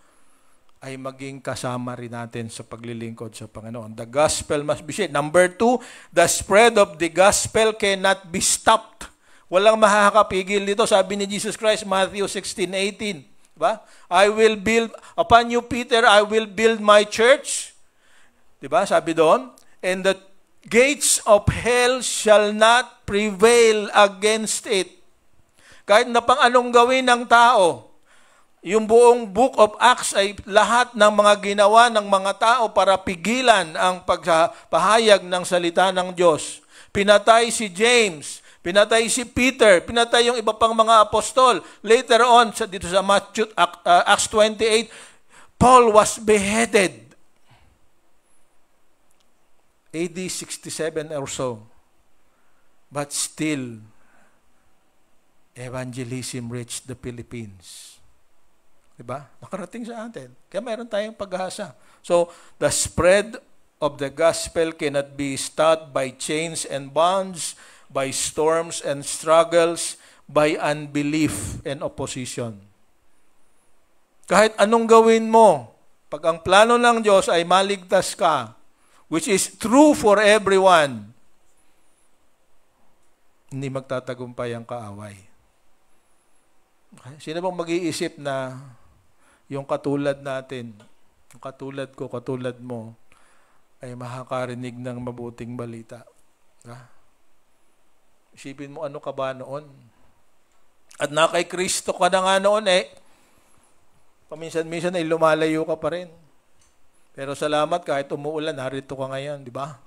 ay maging kasama rin natin sa paglilingkod sa Panginoon. The gospel must be shared. Number 2, the spread of the gospel cannot be stopped. Walang makakapigil dito. Sabi ni Jesus Christ, Matthew 16:18. Diba? I will build, upon you, Peter, I will build my church. Diba? Sabi doon, and the gates of hell shall not prevail against it. Kahit na pang anong gawin ng tao, yung buong book of Acts ay lahat ng mga ginawa ng mga tao para pigilan ang pagpahayag ng salita ng Diyos. Pinatay si James, pinatay si Peter, pinatay yung iba pang mga apostol. Later on, dito sa Matthew, Acts 28, Paul was beheaded. AD 67 or so. But still, evangelism reached the Philippines. Diba? Nakarating sa atin. Kaya mayroon tayong pag-asa. So, the spread of the gospel cannot be stopped by chains and bonds, by storms and struggles, by unbelief and opposition. Kahit anong gawin mo, pag ang plano ng Diyos ay maligtas ka, which is true for everyone, hindi magtatagumpay ang kaaway. Okay? Sino bang mag-iisip na yung katulad natin, yung katulad ko, katulad mo, ay makakarinig ng mabuting balita? Ha? Isipin mo, ano ka ba noon? At na kay Kristo ka na nga noon paminsan-minsan ay lumalayo ka pa rin. Pero salamat, kahit umuulan, narito ka ngayon, di ba?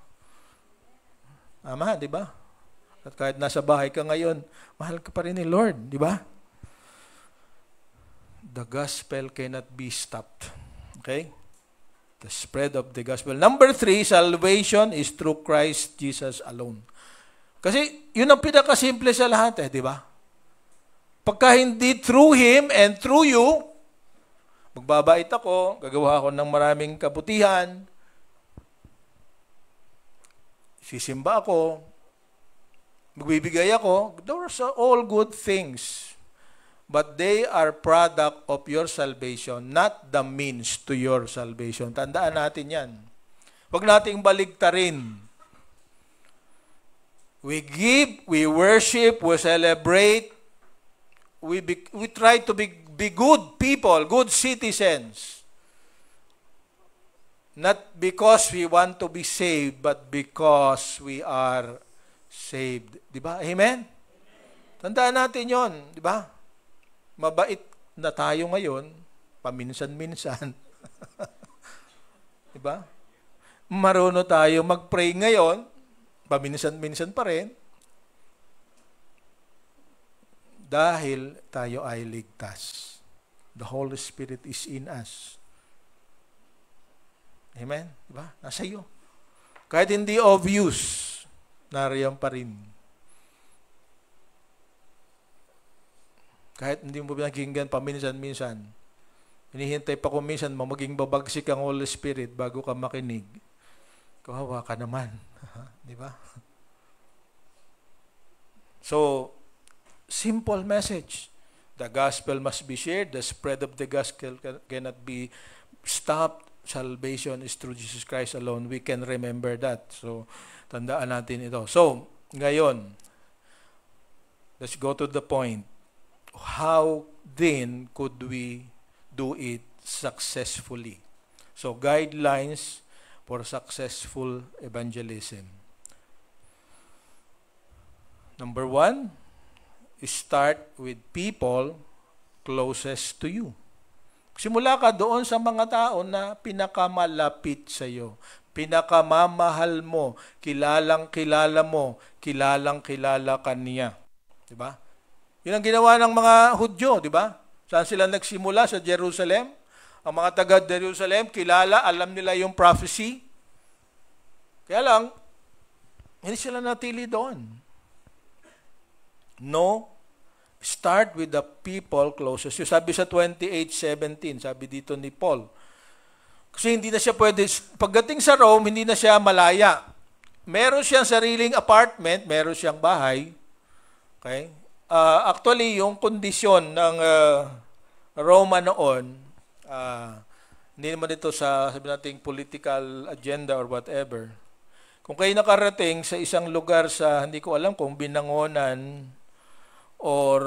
Ama, di ba? At kahit nasa bahay ka ngayon, mahal ka pa rin ni Lord, di ba? The gospel cannot be stopped. Okay? The spread of the gospel. Number 3, salvation is through Christ Jesus alone. Kasi yun ang pinakasimple sa lahat di ba? Pagka hindi through Him and through you, magbabait ako, gagawa ako ng maraming kabutihan, sisimba ako, magbibigay ako, those are all good things. But they are product of your salvation, not the means to your salvation. Tandaan natin yan. Huwag nating baligtarin. We give, we worship, we celebrate, we try to be good people, good citizens. Not because we want to be saved, but because we are saved. Diba? Amen? Tandaan natin yon, diba? Mabait na tayo ngayon, paminsan-minsan. Diba? Marunong tayo mag-pray ngayon, paminsan-minsan pa rin. Dahil tayo ay ligtas. The Holy Spirit is in us. Amen? Diba? Nasa iyo. Kahit hindi obvious, nariyan pa rin. Kahit hindi mo pinakinggan paminsan-minsan, hinihintay pa kung minsan maging babagsik ang Holy Spirit bago ka makinig. Kawawa ka naman. Di ba? So, simple message. The gospel must be shared. The spread of the gospel cannot be stopped. Salvation is through Jesus Christ alone. We can remember that. So, tandaan natin ito. So, ngayon, let's go to the point. How then could we do it successfully? So, guidelines for successful evangelism. Number 1, start with people closest to you. Simula ka doon sa mga tao na pinakamalapit sa iyo, pinakamamahal mo, kilalang kilala ka niya. Diba? Yun ang ginawa ng mga Hudyo, diba? Saan sila nagsimula? Sa Jerusalem. Ang mga taga-Jerusalem, kilala, alam nila yung prophecy. Kaya lang, hindi sila natili doon. No, start with the people closest. Yung sabi sa 28:17, sabi dito ni Paul. Kasi hindi na siya pwede, pagdating sa Rome, hindi na siya malaya. Meron siyang sariling apartment, meron siyang bahay. Okay? Actually, yung kondisyon ng Roma noon, hindi naman ito sa, sabi natin, political agenda or whatever. Kung kayo nakarating sa isang lugar sa, hindi ko alam kung Binangonan, or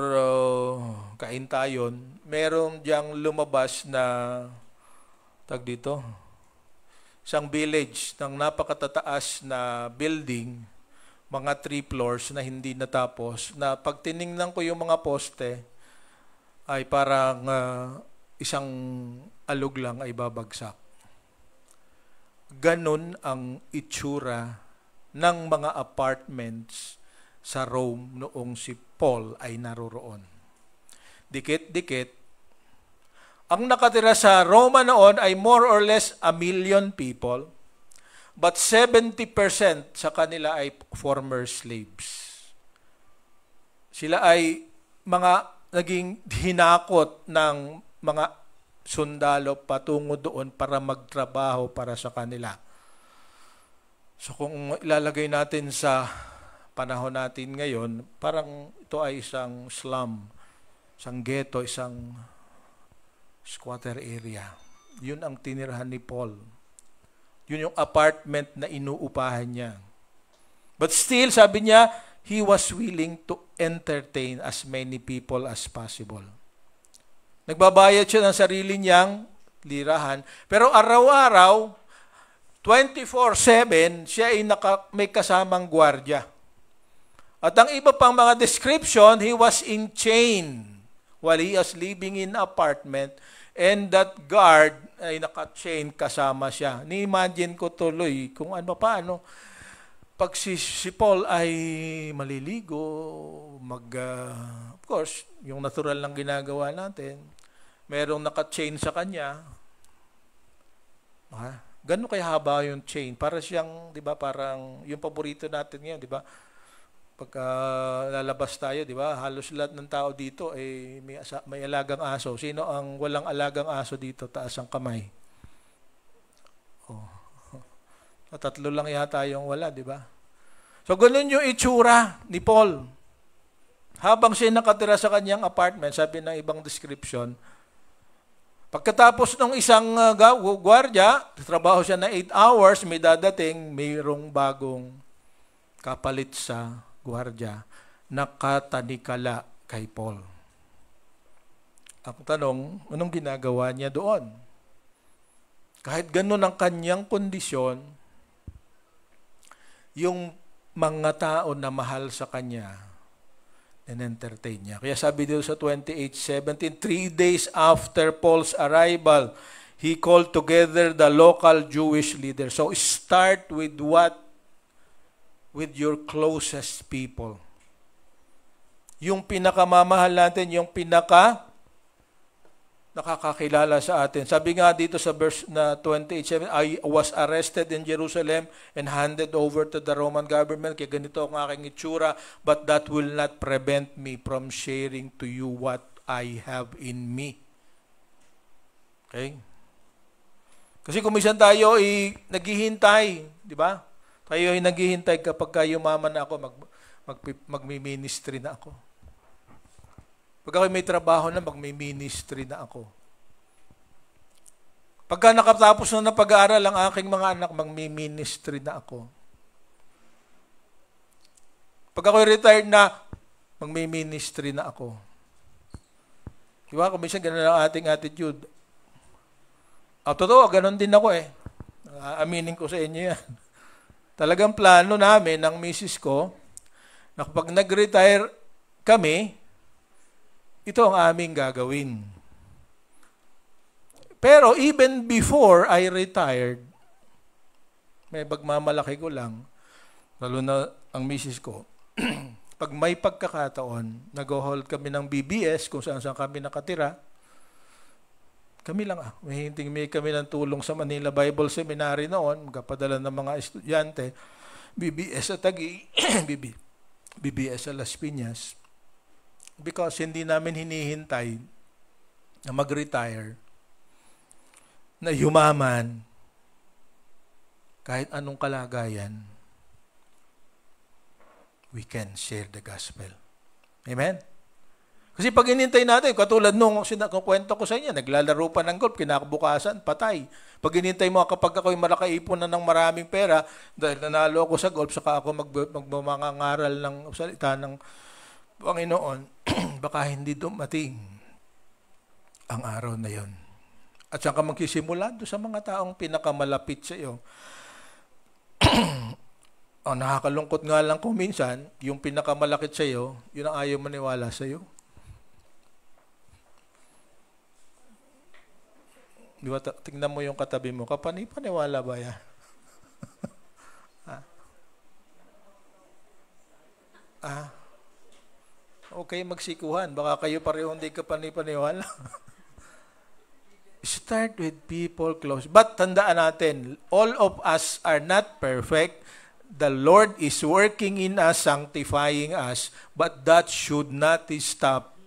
Kaintayon, meron diyang lumabas na isang village ng napakatataas na building, mga 3 floors na hindi natapos, na pag tiningnan ko yung mga poste, ay parang isang alog lang ay babagsak. Ganun ang itsura ng mga apartments sa Rome noong si Paul ay naroroon. Dikit-dikit. Ang nakatira sa Roma noon ay more or less 1 million people, but 70% sa kanila ay former slaves. Sila ay mga naging hinakot ng mga sundalo patungo doon para magtrabaho para sa kanila. So kung ilalagay natin sa panahon natin ngayon, parang ito ay isang slum, isang ghetto, isang squatter area. Yun ang tinirahan ni Paul. Yun yung apartment na inuupahan niya. But still, sabi niya, he was willing to entertain as many people as possible. Nagbabayad siya ng sarili niyang lirahan, pero araw-araw, 24/7, siya ay may kasamang gwardiya. At ang iba pang mga description, he was in chain while he was living in apartment, and that guard ay naka-chain kasama siya. Ni-imagine ko tuloy kung ano paano. Pag si Paul ay maliligo, of course, yung natural lang ginagawa natin, merong naka-chain sa kanya. Gano'n kaya haba yung chain? Para siyang, di ba, parang yung paborito natin ngayon, di ba? Pagka lalabas tayo, di ba, halos lahat ng tao dito ay may alagang aso. Sino ang walang alagang aso dito? Taas ang kamay. Tatlo lang yata yung wala, di ba? So, ganun yung itsura ni Paul. Habang siya nakatira sa kanyang apartment, sabi ng ibang description, pagkatapos ng isang gwardiya, trabaho siya na 8 hours, may dadating, mayroong bagong kapalit sa gwardiya, nakatanikala kay Paul. Ang tanong, anong ginagawa niya doon? Kahit ganun ang kanyang kondisyon, yung mga tao na mahal sa kanya, and-entertain niya. Kaya sabi dito sa 28:17, 3 days after Paul's arrival, he called together the local Jewish leaders. So start with what? With your closest people. Yung pinakamamahal natin, yung nakakakilala sa atin. Sabi nga dito sa verse na 28:7, I was arrested in Jerusalem and handed over to the Roman government. Kaya ganito ang aking itsura, but that will not prevent me from sharing to you what I have in me. Okay? Kasi kung minsan tayo ay naghihintay, di ba? Tayo ay naghihintay kapag yumaman na ako, magmi-ministry na ako. Pag ako may trabaho na, may ministry na ako. Pagka nakatapos na ng pag-aaral ang aking mga anak, magmi-ministry na ako. Pag ako retired na, magmi-ministry na ako. Diba? Kung minsan ganun ang ating attitude. Totoo, ganun din ako eh. Aminin ko sa inyo yan. Talagang plano namin ng misis ko, na kapag nag-retire kami, ito ang aming gagawin. Pero even before I retired, may pagmamalaki ko lang, lalo na ang misis ko, pag may pagkakataon, nag-hold kami ng BBS, kung saan kami nakatira, kami lang may kami ng tulong sa Manila Bible Seminary noon, magkapadala ng mga estudyante, BBS sa Taguig, BBS sa Las Piñas, because hindi namin hinihintay na mag-retire, na yumaman, kahit anong kalagayan, we can share the gospel. Amen? Kasi pag inintay natin, katulad nung kwento ko sa inyo, naglalaro pa ng golf, kinakabukasan, patay. Pag inintay mo, kapag ako'y malakaipon na ng maraming pera, dahil nanalo ako sa golf, saka ako magmamangaral ng salita ng Panginoon, baka hindi dumating ang araw na yon. At saan ka magsisimula? Doon sa mga taong pinakamalapit sa iyo. Nakakalungkot nga lang kung minsan, yung pinakamalapit sa iyo, yun ang ayaw maniwala sa iyo. Di ba, tingnan mo yung katabi mo, paniwala ba yan? Okay, magsikuhan. Baka kayo pareho hindi ka paniwala. Start with people close. But tandaan natin, all of us are not perfect. The Lord is working in us, sanctifying us, but that should not stop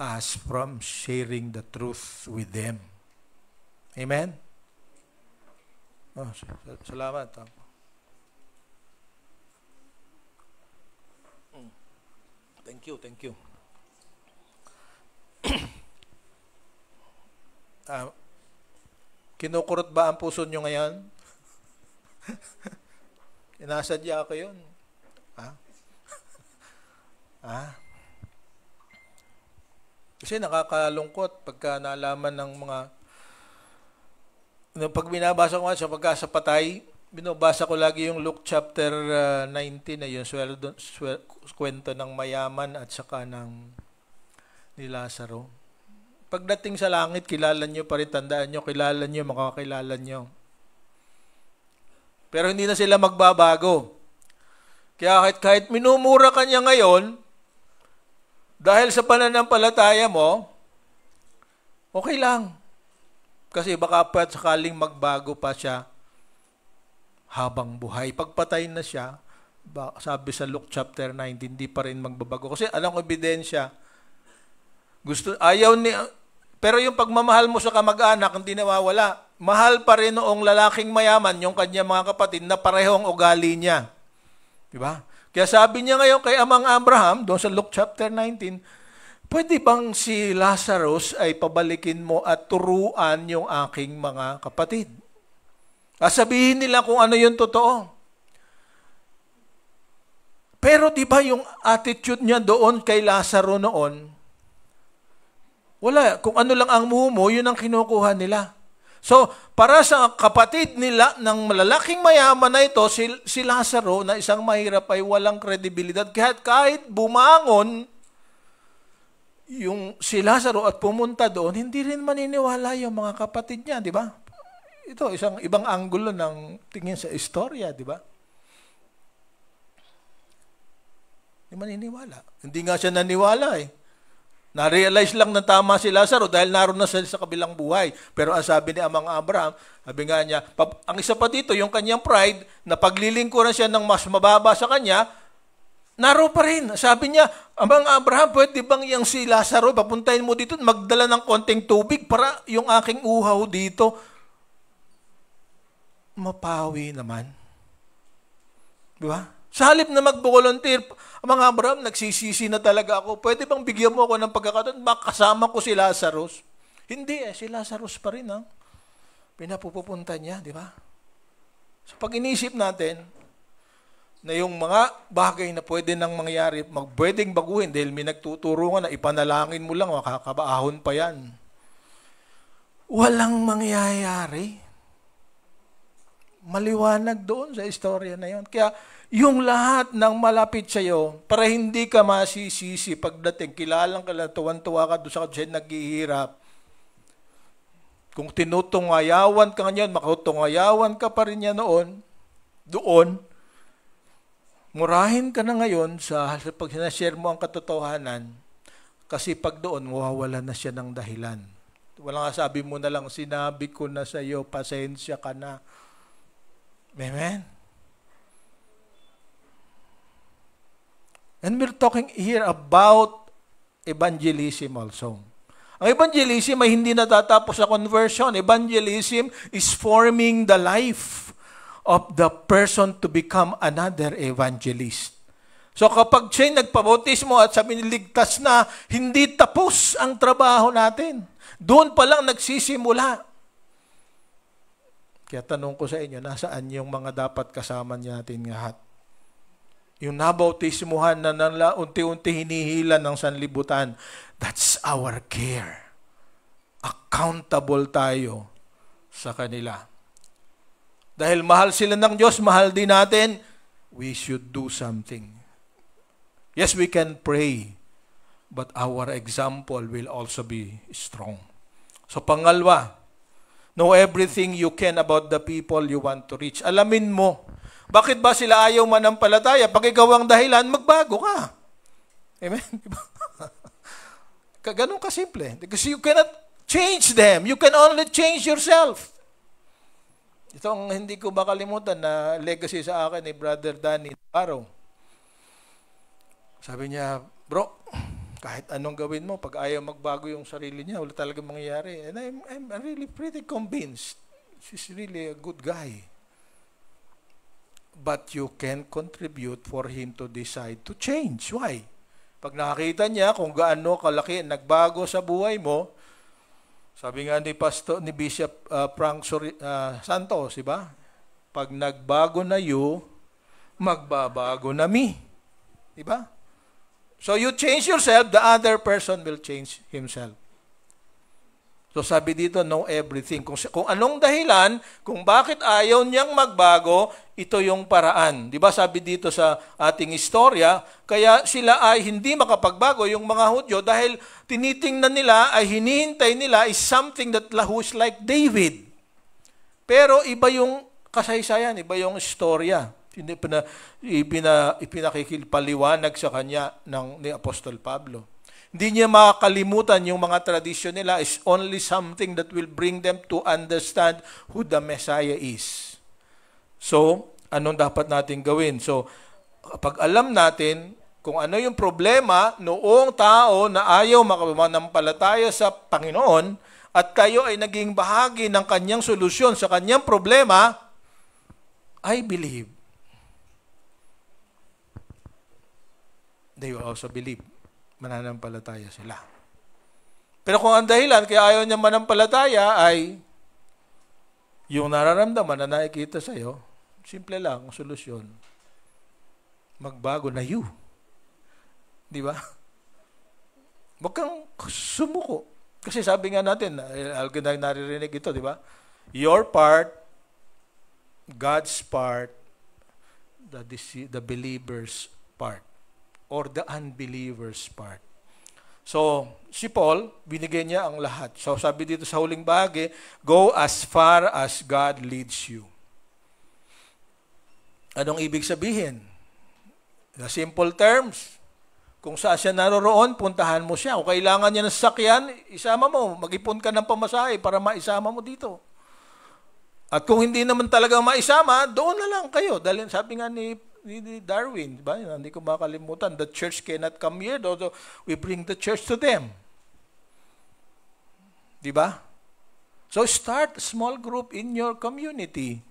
us from sharing the truth with them. Amen? Salamat. Thank you. Kinukurot ba ang puso nyo ngayon? Inasadya ko yun. Kasi nakakalungkot pagka nalaman ng mga pag binabasa ko nga sa pagkasapatay, binabasa ko lagi yung Luke chapter 19 na yung kwento ng mayaman at saka ni Lazaro. Pagdating sa langit, kilala nyo pa rin, tandaan nyo, kilala nyo, makakilala nyo. Pero hindi na sila magbabago. Kaya kahit minumura ka niya ngayon, dahil sa pananampalataya mo, okay lang. Kasi baka pa sakaling magbago pa siya habang buhay. Pagpatay na siya, sabi sa Luke chapter 19, hindi pa rin magbabago. Kasi alam ko ebidensya, pero yung pagmamahal mo sa kamag-anak, hindi nawawala. Mahal pa rin noong lalaking mayaman, yung kanya mga kapatid, na parehong ugali niya. Diba? Kaya sabi niya ngayon kay Amang Abraham, doon sa Luke chapter 19, pwede bang si Lazarus ay pabalikin mo at turuan yung aking mga kapatid? Sabihin nila kung ano yung totoo. Pero di ba yung attitude niya doon kay Lazaro noon, wala. Kung ano lang ang mumo, yun ang kinukuha nila. So, para sa kapatid nila ng malalaking mayaman na ito, si Lazaro na isang mahirap ay walang kredibilidad. Kahit bumangon yung si Lazaro at pumunta doon, hindi rin maniniwala yung mga kapatid niya, di ba? Ito, isang ibang anggulo ng tingin sa istorya, di ba? Hindi maniniwala. Hindi nga siya naniwala eh. Na-realize lang na tama si Lazaro dahil naroon na siya sa kabilang buhay. Pero ang sabi ni Amang Abraham, sabi nga niya, ang isa pa dito, yung kanyang pride, na paglilingkuran siya ng mas mababa sa kanya, naroon pa rin. Sabi niya, Amang Abraham, pwede bang yung si Lazaro, papuntahin mo dito, magdala ng konting tubig para yung aking uhaw dito mapawi naman. Di ba? Sa halip na mag-volunteer, mga Abraham, nagsisisi na talaga ako. Pwede bang bigyan mo ako ng pagkakataon? Makasama ko si Lazarus. Hindi si Lazarus pa rin pinapupunta niya, di ba? So pag inisip natin na yung mga bagay na pwede nang mangyari, pwedeng baguhin dahil may nagtuturo na ipanalangin mo lang, makakabaahon pa yan. Walang mangyayari. Maliwanag doon sa istorya na yon. Kaya yung lahat ng malapit sa iyo, para hindi ka masisisi pagdating, kilalang ka lang, tuwan-tuwa ka doon sa kasi naghihirap. Kung tinutungayawan ka ngayon, makutungayawan ka pa rin niya doon, murahin ka na ngayon sa pag sinashare mo ang katotohanan, kasi pag doon, mawawala na siya ng dahilan. Wala nga sabi mo na lang, sinabi ko na sa iyo, pasensya ka na. Amen? And we're talking here about evangelism also. Ang evangelism ay hindi natatapos sa conversion. Evangelism is forming the life of the person to become another evangelist. So kapag siya'y nagpabautismo at sabi niligtas na, hindi tapos ang trabaho natin. Doon pa lang nagsisimula. Kaya tanong ko sa inyo, nasaan yung mga dapat kasama natin lahat? Yung nabautismuhan na unti-unti hinihila ng sanlibutan, that's our care. Accountable tayo sa kanila. Dahil mahal sila ng Diyos, mahal din natin, we should do something. Yes, we can pray, but our example will also be strong. So pangalawa, know everything you can about the people you want to reach. Alamin mo, bakit ba sila ayaw manampalataya? Pag ikaw ang dahilan, magbago ka. Amen? Ganun kasimple. Because you cannot change them. You can only change yourself. Ito ang hindi ko makalimutan na legacy sa akin ni Brother Danny Navarro. Sabi niya, bro, kahit anong gawin mo, pag ayaw magbago yung sarili niya, wala talagang mangyayari. And I'm really pretty convinced. She's really a good guy. But you can contribute for him to decide to change. Why? Pag nakakita niya kung gaano kalaki nagbago sa buhay mo, sabi nga ni Bishop Frank Santos, diba? Pag nagbago na you, magbabago na me. Diba? So you change yourself, the other person will change himself. So sabi dito, know everything. Kung anong dahilan, kung bakit ayaw niyang magbago, ito yung paraan. Di ba sabi dito sa ating istorya, kaya sila ay hindi makapagbago, yung mga Hudyo, dahil tinitingnan nila, ay hinihintay nila is something that who's like David. Pero iba yung kasaysayan, iba yung istorya. Ipinakikipaliwanag sa kanya ni Apostol Pablo. Hindi niya makakalimutan yung mga tradisyon nila is only something that will bring them to understand who the Messiah is. So, anong dapat natin gawin? So, pag alam natin kung ano yung problema noong tao na ayaw makapanampalataya sa Panginoon at kayo ay naging bahagi ng kanyang solusyon sa kanyang problema, I believe they will also believe. Mananampalataya sila. Pero kung ang dahilan kaya ayaw niya manampalataya ay yung nararamdaman na nakikita sa'yo, simple lang ang solusyon. Magbago na you. Di ba? Huwag kang sumuko. Kasi sabi nga natin, naririnig ito, di ba? Your part, God's part, the believer's part. Or the unbeliever's part. So, si Paul, binigyan niya ang lahat. So, sabi dito sa huling bahagi, go as far as God leads you. Anong ibig sabihin? In simple terms, kung saan siya naroroon, puntahan mo siya. Kung kailangan niya ng sasakyan, isama mo. Mag-ipon ka ng pamasahe para maisama mo dito. At kung hindi naman talaga maisama, doon na lang kayo. Dahil sabi nga ni Darwin, diba? Hindi ko makalimutan, the church cannot come here, although we bring the church to them. Diba? So start a small group in your community.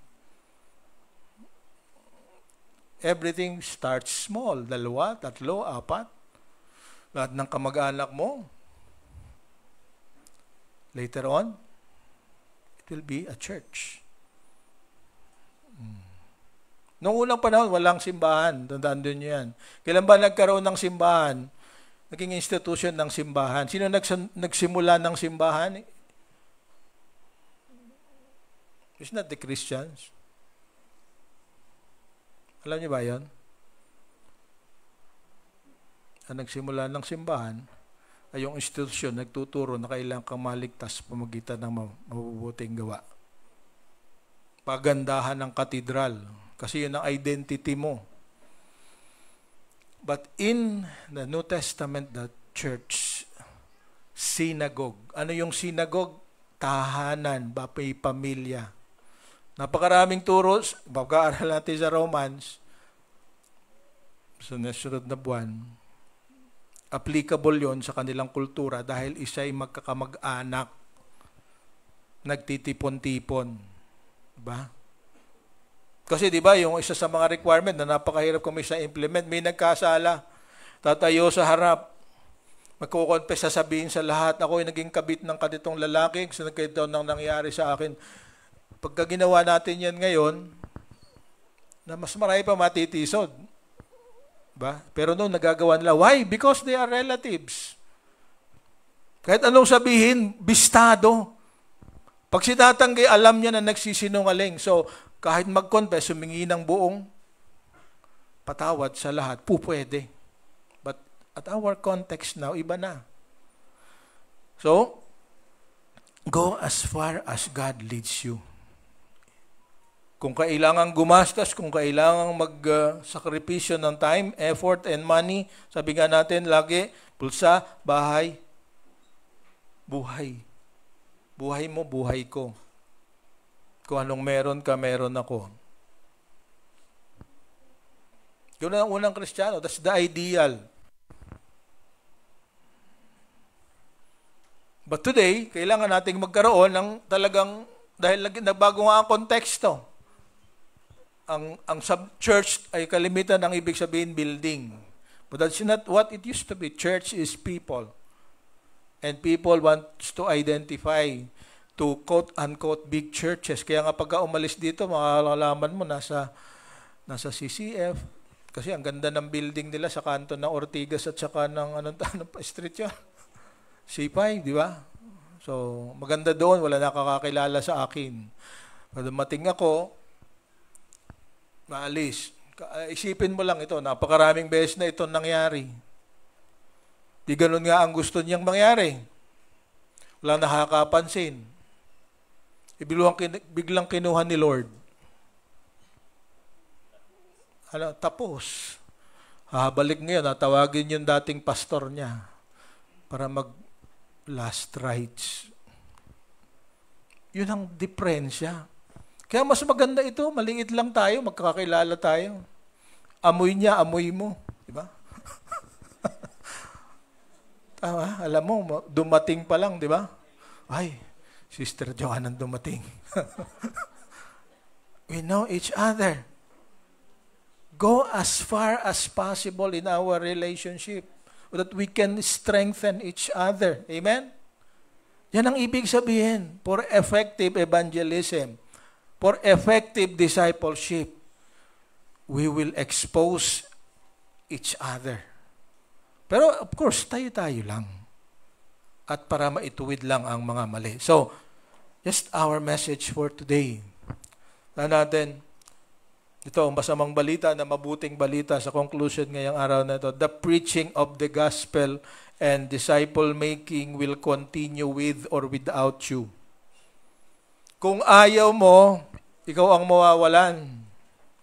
Everything starts small. 2, 3, 4. Lahat ng kamag-anak mo. Later on, it will be a church. Noong unang panahon, walang simbahan. Tandaan din nyo yan. Kailan ba nagkaroon ng simbahan? Naging institution ng simbahan. Sino nagsimula ng simbahan? It's not the Christians. Alam niyo ba yan? Ang nagsimula ng simbahan ay yung institusyon nagtuturo na kailangan kang maligtas pamagitan ng mabubuting gawa. Pagandahan ng katedral. Kasi yun ang identity mo. But in the New Testament, the church, synagogue. Ano yung synagogue? Tahanan, may pamilya. Napakaraming turos. Pagkaaral natin sa Romans, sa nasunod na buwan, applicable yon sa kanilang kultura dahil isa'y magkakamag-anak. Nagtitipon-tipon. Diba? Kasi di ba yung isa sa mga requirement na napakahirap kung may sa implement, may nagkasala, tatayo sa harap, magkukonfess, sasabihin sa lahat, ako ay naging kabit ng kaditong lalaki, so nagkaito nang nangyari sa akin. Pagka ginawa natin yan ngayon, na mas marami pa matitisod. Ba? Pero noon nagagawa nila. Why? Because they are relatives. Kahit anong sabihin, bistado. Pag sinatanggi, alam niya na nagsisinungaling. So, kahit mag-confess, humingi ng buong patawad sa lahat, pwede. But at our context now, iba na. So, go as far as God leads you. Kung kailangan gumastos, kung kailangan mag-sakripisyo ng time, effort, and money, sabi nga natin lagi, pulsa, bahay, buhay. Buhay mo, buhay ko. Kung anong meron ka, meron ako. Yun ang unang Kristiyano. That's the ideal. But today, kailangan nating magkaroon ng talagang, dahil nagbago nga ang konteksto. Ang sub-church ay kalimitan ng ibig sabihin building. But that's not what it used to be. Church is people. And people want to identify to quote-unquote big churches. Kaya nga pagka umalis dito, makakalaman mo nasa CCF. Kasi ang ganda ng building nila sa kanto ng Ortigas at saka ng anong street yun? C5, di ba? So, maganda doon. Wala nakakakilala sa akin. Pag dumating ako, maalis. Isipin mo lang ito, napakaraming beses na ito nangyari. Di ganun nga ang gusto niyang mangyari. Walang nakakapansin. Biglang kinuha ni Lord. Tapos. Balik ngayon, natawagin yung dating pastor niya para mag-last rites. Yun ang diferensya. Kaya mas maganda ito, maliit lang tayo, magkakakilala tayo. Amoy niya, amoy mo. Diba? Tama, alam mo, dumating pa lang, di ba? Ay, Sister Joanna dumating. We know each other. Go as far as possible in our relationship so that we can strengthen each other. Amen? Yan ang ibig sabihin for effective evangelism, for effective discipleship. We will expose each other. Pero of course, tayo-tayo lang. At para maituwid lang ang mga mali. So, just our message for today. Natin, ito ang masamang balita na mabuting balita sa conclusion ngayong araw na ito. The preaching of the gospel and disciple-making will continue with or without you. Kung ayaw mo, ikaw ang mawawalan.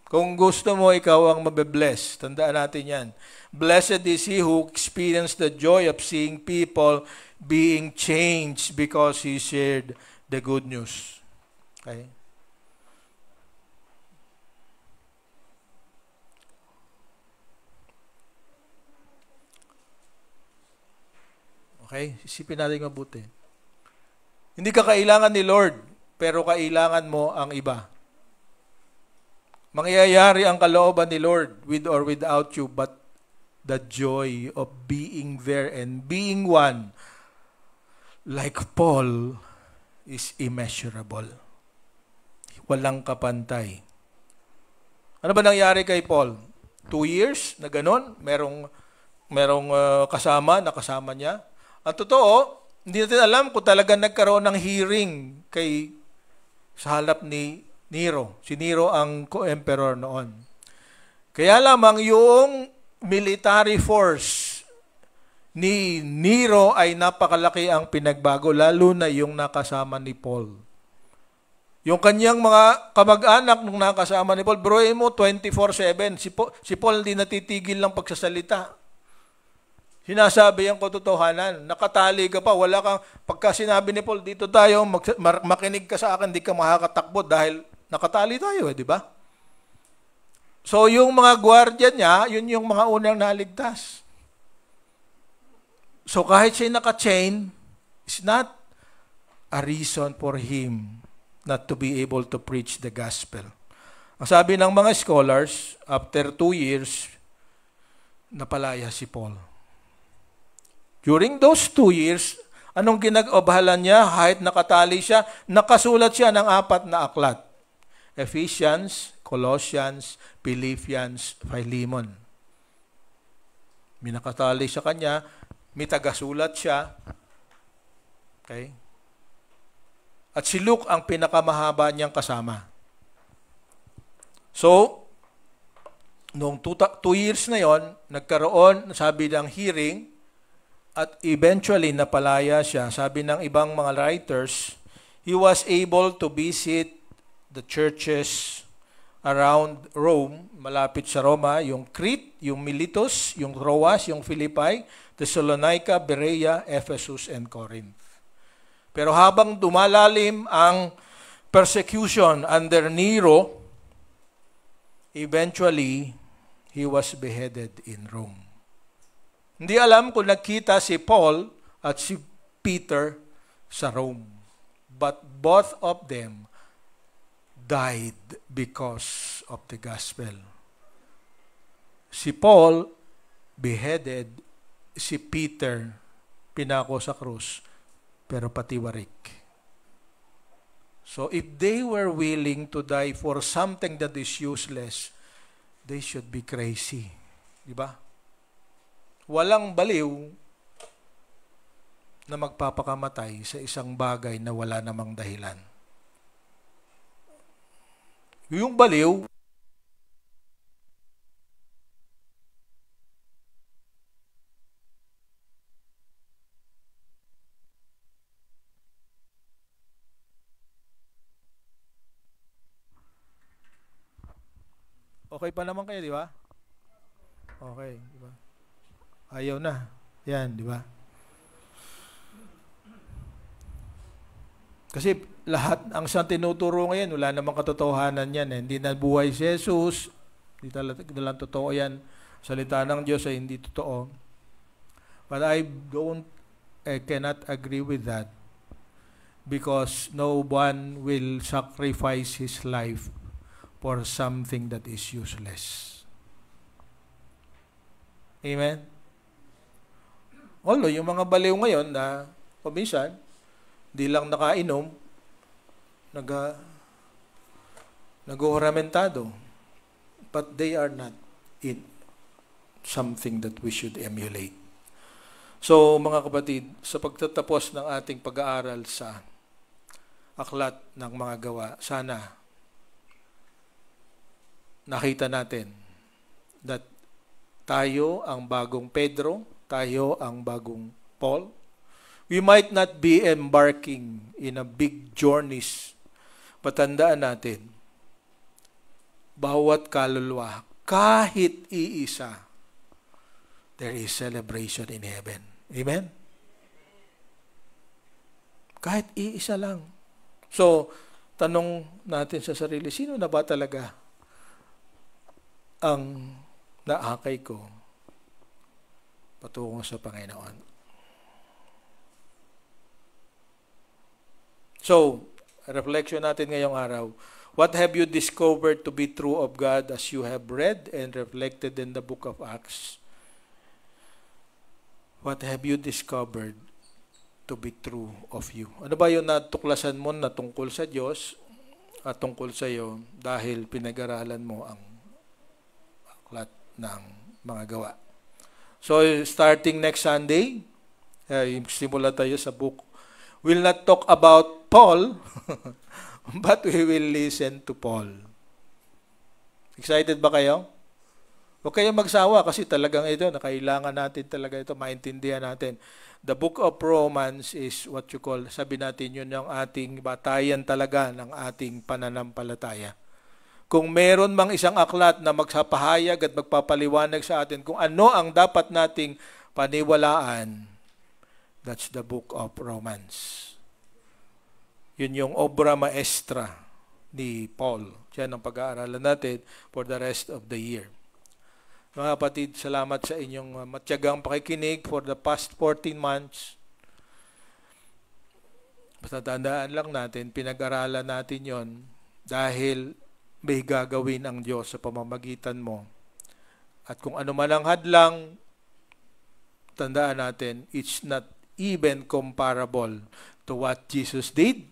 Kung gusto mo, ikaw ang mabe-bless. Tandaan natin yan. Blessed is he who experienced the joy of seeing people being changed because he shared the good news. Okay? Okay? Isipin natin mabuti. Hindi ka kailangan ni Lord, pero kailangan mo ang iba. mangyayari ang kalooban ni Lord with or without you, but the joy of being there and being one like Paul is immeasurable. Walang kapantay. Ano ba nangyari kay Paul? 2 years na ganon? Merong kasama niya. At totoo, hindi natin alam kung talaga nagkaroon ng hearing sa halap ni Nero. Si Nero ang co-emperor noon. Kaya lamang yung military force ni Nero ay napakalaki ang pinagbago, lalo na yung nakasama ni Paul. Yung kanyang mga kamag-anak nung nakasama ni Paul, broin mo 24/7, si Paul hindi natitigil ng pagsasalita. Sinasabi ang katotohanan, nakatali ka pa, wala kang, pagka sinabi ni Paul, dito tayo, makinig ka sa akin, di ka makakatakbo dahil nakatali tayo, di ba? So yung mga gwardiya niya, yun yung mga unang naligtas. So kahit siya naka-chain, it's not a reason for him not to be able to preach the gospel. Ang sabi ng mga scholars, after 2 years, napalaya si Paul. During those 2 years, anong ginag-obahalan niya? Kahit nakatali siya, nakasulat siya ng 4 na aklat. Ephesians, Colossians, Philippians, Philemon. May nakatali sa kanya, may tagasulat siya. Okay? At si Luke ang pinakamahaba niyang kasama. So, noong 2 years na yon, nagkaroon, sabi ng hearing, at eventually napalaya siya. Sabi ng ibang mga writers, he was able to visit the churches around Rome, malapit sa Roma, yung Crete, yung Miletus, yung Troas, yung Philippi, Thessalonica, Berea, Ephesus, and Corinth. Pero habang dumalalim ang persecution under Nero, eventually, he was beheaded in Rome. Hindi alam kung nagkita si Paul at si Peter sa Rome. But both of them died because of the gospel. Si Paul, beheaded. Si Peter, pinako sa krus, pero patiwarik. So if they were willing to die for something that is useless, they should be crazy. Di ba? Walang baliw na magpapakamatay sa isang bagay na wala namang dahilan. Yung baliw, okay pa naman kayo, di ba? Okay, di ba? Ayaw na. Yan, di ba? Kasi lahat, ang siyang tinuturo ngayon, wala namang katotohanan yan. Hindi na buhay si Jesus. Hindi talagang totoo yan. Salita ng Diyos ay hindi totoo. But I cannot agree with that because no one will sacrifice his life for something that is useless. Amen? Although, yung mga baliw ngayon na paminsan, di lang nakainom, nag-oramentado. But they are not in something that we should emulate. So, mga kapatid, sa pagtatapos ng ating pag-aaral sa aklat ng mga gawa, sana nakita natin that tayo ang bagong Pedro, tayo ang bagong Paul. We might not be embarking in a big journeys, but tandaan natin, bawat kaluluwa, kahit iisa, there is celebration in heaven. Amen? Kahit iisa lang. So, tanong natin sa sarili, sino na ba talaga ang naakay ko patungo sa Panginoon? So, reflection natin ngayong araw. What have you discovered to be true of God as you have read and reflected in the book of Acts? What have you discovered to be true of you? Ano ba yung natuklasan mo na tungkol sa Diyos at tungkol sa iyo dahil pinag-aralan mo ang aklat ng mga gawa? So, starting next Sunday, simula tayo sa book. We'll not talk about Paul, but we will listen to Paul. Excited ba kayo? Huwag kayong magsawa kasi talagang ito, kailangan natin talaga ito, maintindihan natin. The book of Romans is what you call, sabi natin yun yung ating batayan talaga ng ating pananampalataya. Kung meron mang isang aklat na magsapahayag at magpapaliwanag sa atin kung ano ang dapat nating paniwalaan, that's the book of Romans. Yun yung obra maestra ni Paul. Yan ang pag-aaralan natin for the rest of the year. Mga kapatid, salamat sa inyong matyagang pakikinig for the past 14 months. Basta tandaan lang natin, pinag-aralan natin yon dahil may gagawin ang Diyos sa pamamagitan mo. At kung ano man ang hadlang, tandaan natin, it's not even comparable to what Jesus did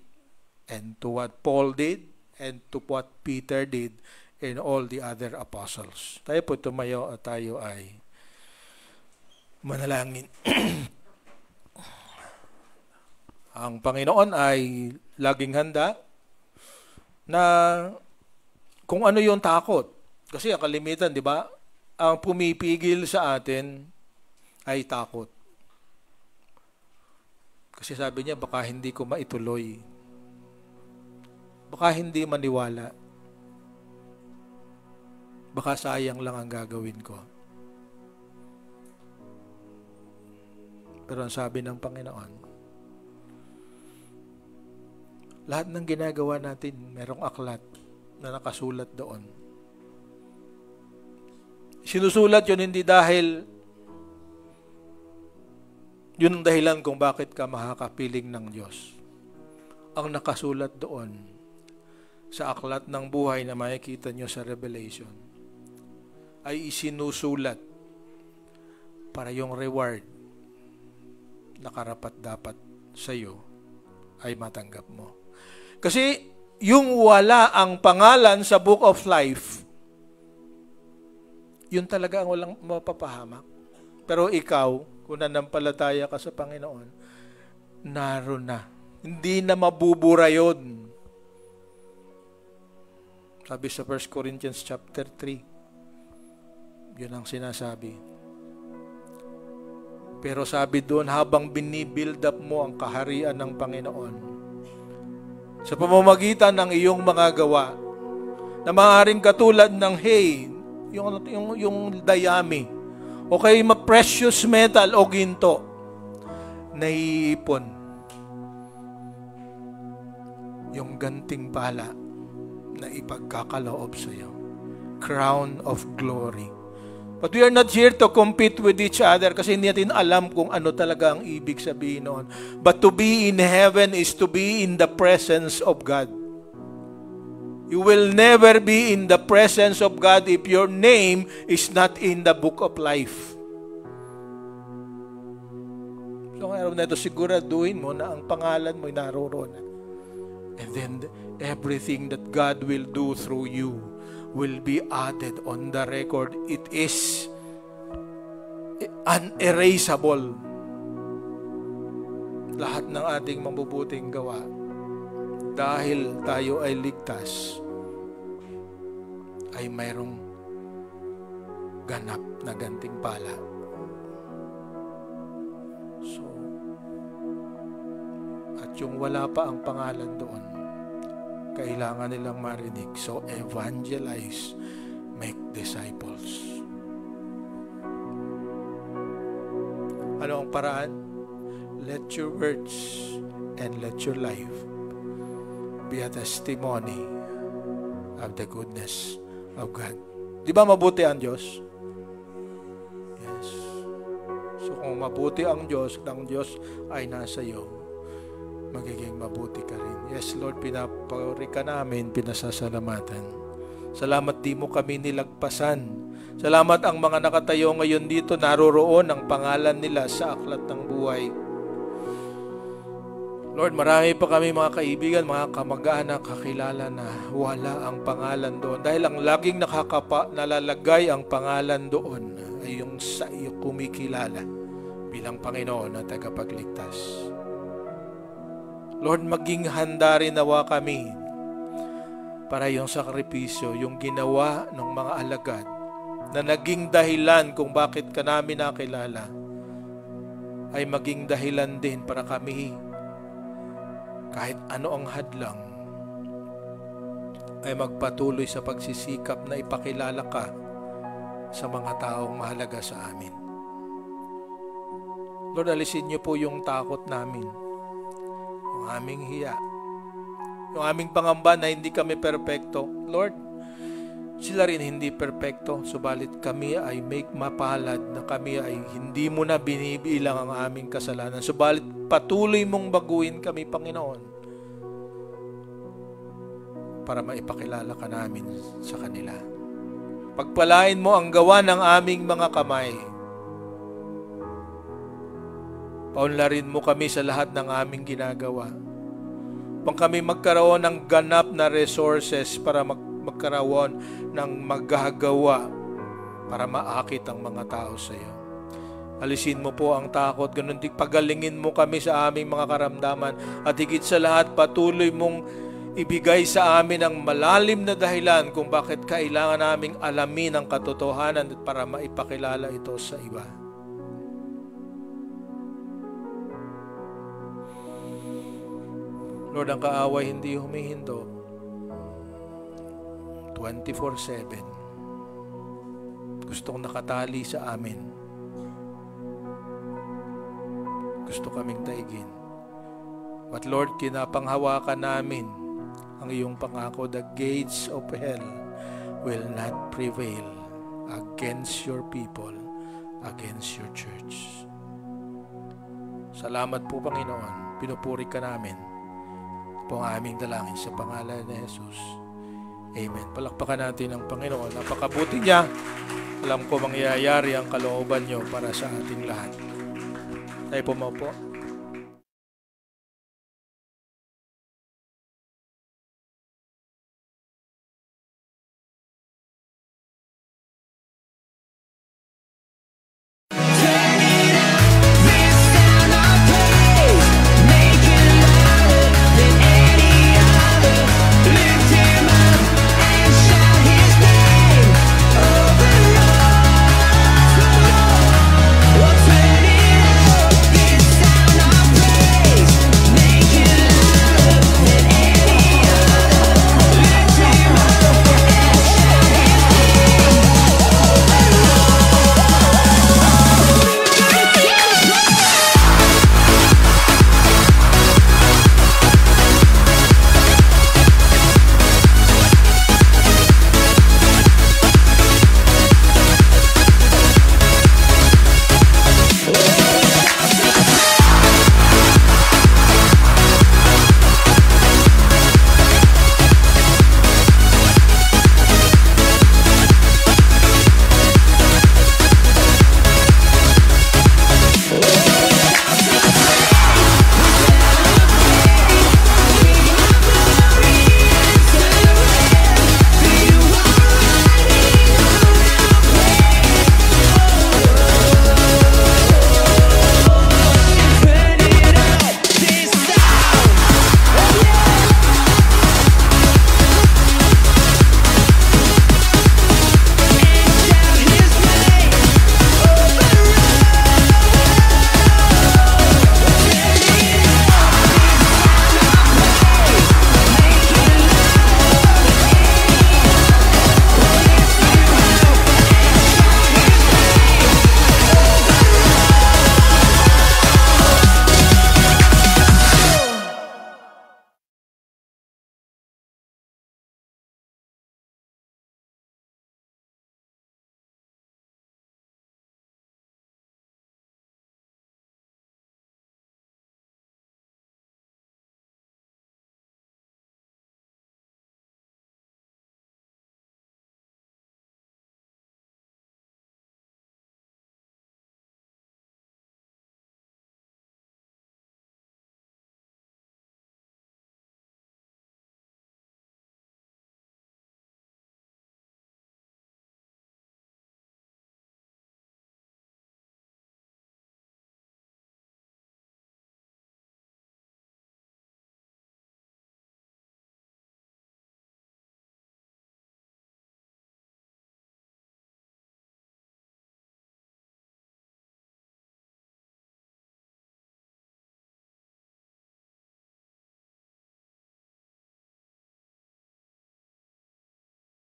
and to what Paul did and to what Peter did and all the other apostles. Tayo po tumayo at tayo ay manalangin. Ang Panginoon ay laging handa na kung ano yung takot. Kasi ang kalimitan, di ba? Ang pumipigil sa atin ay takot. Kasi sabi niya, baka hindi ko maituloy. Baka hindi maniwala. Baka sayang lang ang gagawin ko. Pero ang sabi ng Panginoon, lahat ng ginagawa natin, merong aklat na nakasulat doon. Sinusulat yun hindi dahil yun ang dahilan kung bakit ka makakapiling ng Diyos. Ang nakasulat doon sa aklat ng buhay na makikita nyo sa Revelation ay isinusulat para yung reward na karapat-dapat sa iyo ay matanggap mo. Kasi yung wala ang pangalan sa Book of Life, yun talaga ang walang mapapahamak. Pero ikaw, kung nanampalataya ka sa Panginoon, naroon na. Hindi na mabubura yun. Sabi sa 1 Corinthians chapter 3, yun ang sinasabi. Pero sabi doon, habang binibuild up mo ang kaharian ng Panginoon, sa pamamagitan ng iyong mga gawa, na maaaring katulad ng hay, yung dayami, o kay precious metal o ginto, naiipon yung gantimpala na ipagkakaloob sa iyo. Crown of glory. But we are not here to compete with each other kasi hindi natin alam kung ano talaga ang ibig sabihin noon. But to be in heaven is to be in the presence of God. You will never be in the presence of God if your name is not in the book of life. So ngayon na ito, siguraduhin mo na ang pangalan mo ay naroon. And then everything that God will do through you will be added on the record. It is unerasable. Lahat ng ating mabubuting gawa, dahil tayo ay ligtas, ay mayroong ganap na gantimpala. So, at yung wala pa ang pangalan doon, kailangan nilang marinig. So, evangelize, make disciples. Ano ang paraan? Let your words and let your life be a testimony of the goodness of God. Di ba mabuti ang Diyos? Yes. So, kung mabuti ang Diyos ay nasa iyo, magiging mabuti ka rin. Yes, Lord, pinapuri ka namin, pinasasalamatan. Salamat di mo kami nilagpasan. Salamat ang mga nakatayo ngayon dito, naroroon ang pangalan nila sa aklat ng buhay. Lord, marami pa kami mga kaibigan, mga kamag-anak, kakilala na wala ang pangalan doon. Dahil ang laging nalalagay ang pangalan doon ay yung sa iyo kumikilala bilang Panginoon at tagapagligtas. Lord, maging handa rin nawa kami para yung sakripisyo, yung ginawa ng mga alagad na naging dahilan kung bakit ka namin nakilala ay maging dahilan din para kami kahit ano ang hadlang ay magpatuloy sa pagsisikap na ipakilala ka sa mga taong mahalaga sa amin. Lord, alisin niyo po yung takot namin, yung aming hiya, yung aming pangamba na hindi kami perpekto. Lord, sila rin hindi perpekto, subalit kami ay mapalad na kami ay hindi mo na binibilang ang aming kasalanan. Subalit patuloy mong baguhin kami, Panginoon, para maipakilala ka namin sa kanila. Pagpalain mo ang gawa ng aming mga kamay. Paunlarin mo kami sa lahat ng aming ginagawa. Pang kami magkaroon ng ganap na resources para magkaroon ng maggagawa para maakit ang mga tao sa iyo. Alisin mo po ang takot, ganun din pagalingin mo kami sa aming mga karamdaman at higit sa lahat patuloy mong ibigay sa amin ang malalim na dahilan kung bakit kailangan naming alamin ang katotohanan para maipakilala ito sa iba. Lord, ang kaaway hindi humihinto 24/7. Gustong nakatali sa amin. Gusto kaming daigin. But Lord, kinapanghawakan namin ang iyong pangako, the gates of hell will not prevail against your people, against your church. Salamat po, Panginoon. Pinupuri ka namin. Po ang aming dalangin sa pangalan ni Jesus. Amen. Palakpakan natin ang Panginoon. Napakabuti niya. Alam ko mangyayari ang kalooban niyo para sa ating lahat. Tayo po mo po.